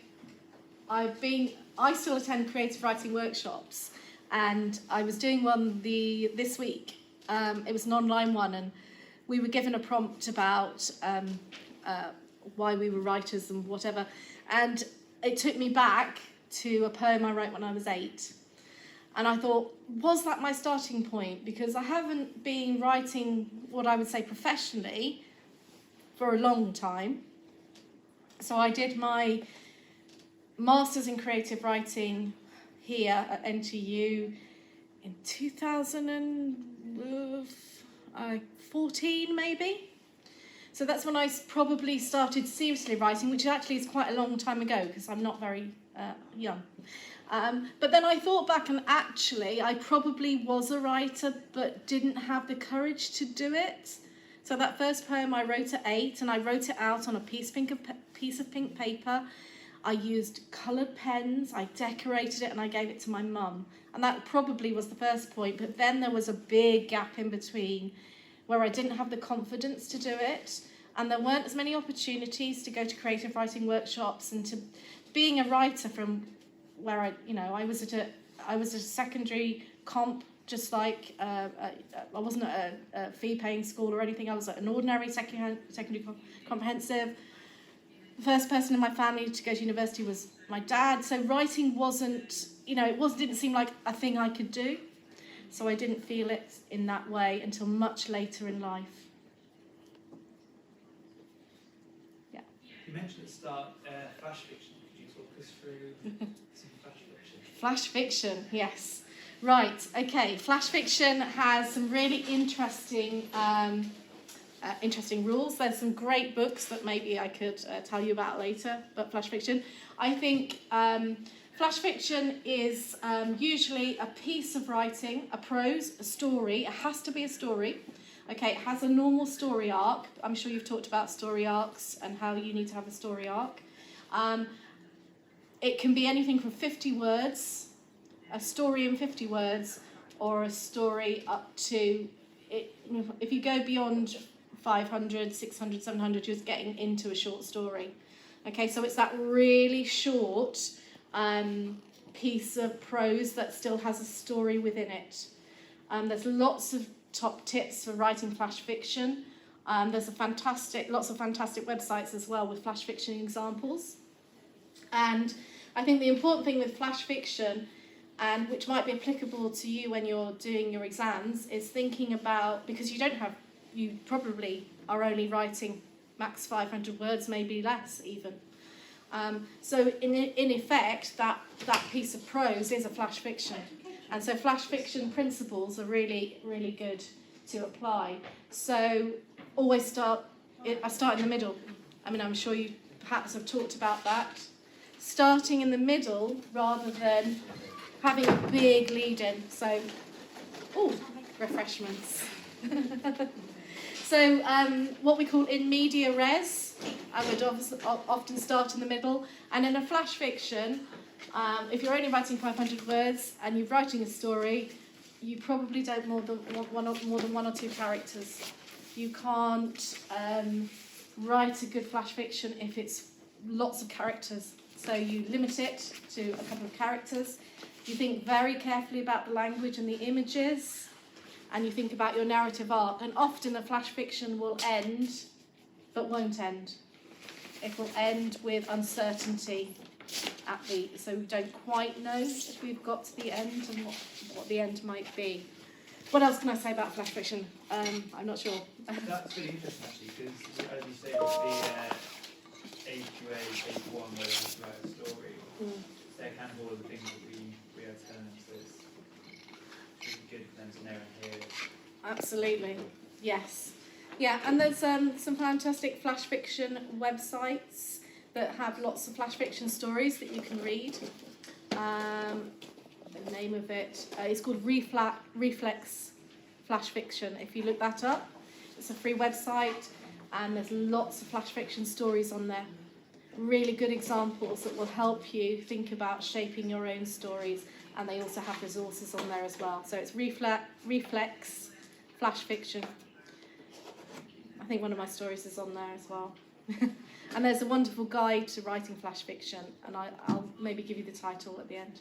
still attend creative writing workshops, and I was doing one this week. It was an online one, and we were given a prompt about why we were writers and whatever, and it took me back to a poem I wrote when I was 8. And I thought, was that my starting point? Because I haven't been writing what I would say professionally for a long time. So I did my Masters in Creative Writing here at NTU in 2014 maybe. So that's when I probably started seriously writing, which actually is quite a long time ago because I'm not very young. But then I thought back, and actually I probably was a writer but didn't have the courage to do it. So that first poem I wrote at 8, and I wrote it out on a piece of pink paper. I used coloured pens, I decorated it, and I gave it to my mum. And that probably was the first point, but then there was a big gap in between where I didn't have the confidence to do it, and there weren't as many opportunities to go to creative writing workshops and to being a writer from where I was at a secondary comp, just like I wasn't at a fee-paying school or anything. I was at an ordinary secondary comprehensive. The first person in my family to go to university was my dad, so writing wasn't, didn't seem like a thing I could do. So I didn't feel it in that way until much later in life. Yeah. You mentioned at the start flash fiction. Could you talk us through some flash fiction? Flash fiction, yes. Right, okay. Flash fiction has some really interesting rules. There's some great books that maybe I could tell you about later, but flash fiction. I think flash fiction is usually a piece of writing, a prose, a story. It has to be a story. Okay, it has a normal story arc. I'm sure you've talked about story arcs and how you need to have a story arc. It can be anything from 50 words, a story in 50 words, or a story up to, if you go beyond 500, 600, 700, you're getting into a short story. Okay, so it's that really short piece of prose that still has a story within it. There's lots of top tips for writing flash fiction. There's lots of fantastic websites as well with flash fiction examples. And I think the important thing with flash fiction, and which might be applicable to you when you're doing your exams, is thinking about, because you probably are only writing max 500 words, maybe less even. So in effect, that piece of prose is a flash fiction. And so flash fiction principles are really, really good to apply. So always start in the middle. I mean, I'm sure you perhaps have talked about that. Starting in the middle rather than having a big lead-in. So, refreshments. So what we call in media res, I would often start in the middle. And in a flash fiction, if you're only writing 500 words and you're writing a story, you probably don't more than one or two characters. You can't write a good flash fiction if it's lots of characters. So you limit it to a couple of characters. You think very carefully about the language and the images, and you think about your narrative arc. And often a flash fiction will end, but won't end. It will end with uncertainty so we don't quite know if we've got to the end and what the end might be. What else can I say about flash fiction? I'm not sure. That's really interesting actually, because as you say, with the AQA Phase 1 where they have to write a story, they're kind of all of the things that we are telling them, so it's really good for them to know and hear. Absolutely, yes. Yeah, and there's some fantastic flash fiction websites that have lots of flash fiction stories that you can read. The name of it is called Reflex Flash Fiction. If you look that up, it's a free website, and there's lots of flash fiction stories on there. Really good examples that will help you think about shaping your own stories, and they also have resources on there as well. So it's Reflex Flash Fiction. I think one of my stories is on there as well. And there's a wonderful guide to writing flash fiction, and I'll maybe give you the title at the end.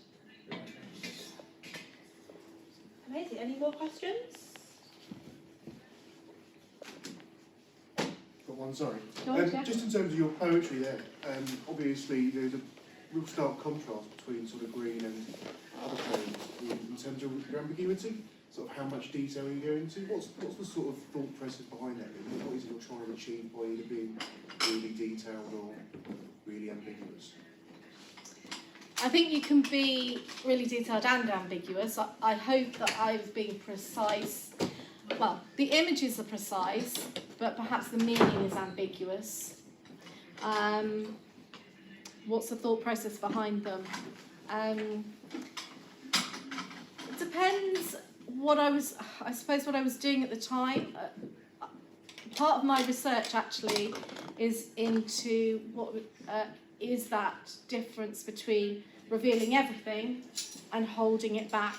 Amazing. Any more questions? Got one, sorry. Yeah. Just in terms of your poetry there, obviously there's a real stark contrast between sort of Green and other poems in terms of your ambiguity, sort of how much detail you go into. What's the sort of thought process behind that? What is it you're trying to achieve by either being really detailed or really ambiguous? I think you can be really detailed and ambiguous. I hope that I've been precise. Well, the images are precise, but perhaps the meaning is ambiguous. What's the thought process behind them? It depends what I was doing at the time. Part of my research actually is into what is that difference between revealing everything and holding it back.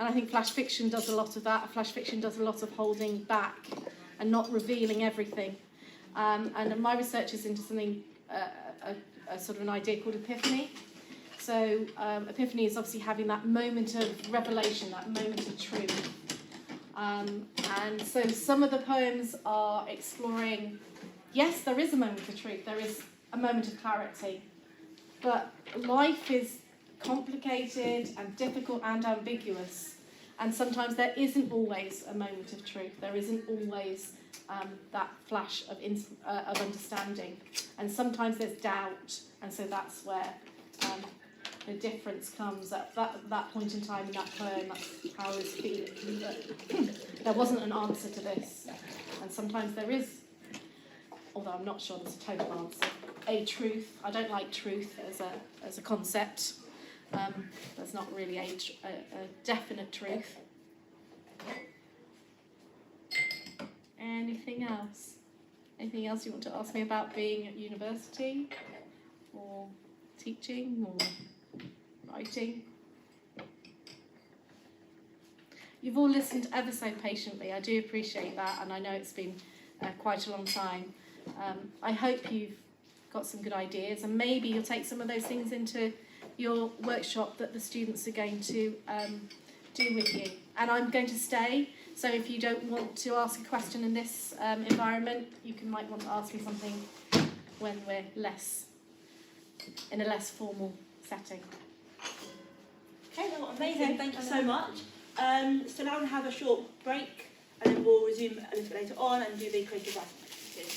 And I think flash fiction does a lot of that. Flash fiction does a lot of holding back and not revealing everything. And my research is into something, a sort of an idea called epiphany. So epiphany is obviously having that moment of revelation, that moment of truth. And so some of the poems are exploring, yes, there is a moment of truth, there is a moment of clarity, but life is complicated and difficult and ambiguous, and sometimes there isn't always a moment of truth, there isn't always that flash of understanding, and sometimes there's doubt, and so that's where the difference comes at that point in time in that poem. That's how I was feeling that there wasn't an answer to this, and sometimes there is, although I'm not sure there's a total answer, a truth. I don't like truth as a concept. There's not really a definite truth. Anything else? Anything else you want to ask me about being at university, or teaching, or writing? You've all listened ever so patiently. I do appreciate that, and I know it's been quite a long time. I hope you've got some good ideas, and maybe you'll take some of those things into your workshop that the students are going to do with you. And I'm going to stay, so if you don't want to ask a question in this environment, you might want to ask me something when we're in a less formal setting. Okay, well, amazing. Thank you so much. So now we'll have a short break, and then we'll resume a little bit later on and do the creative writing.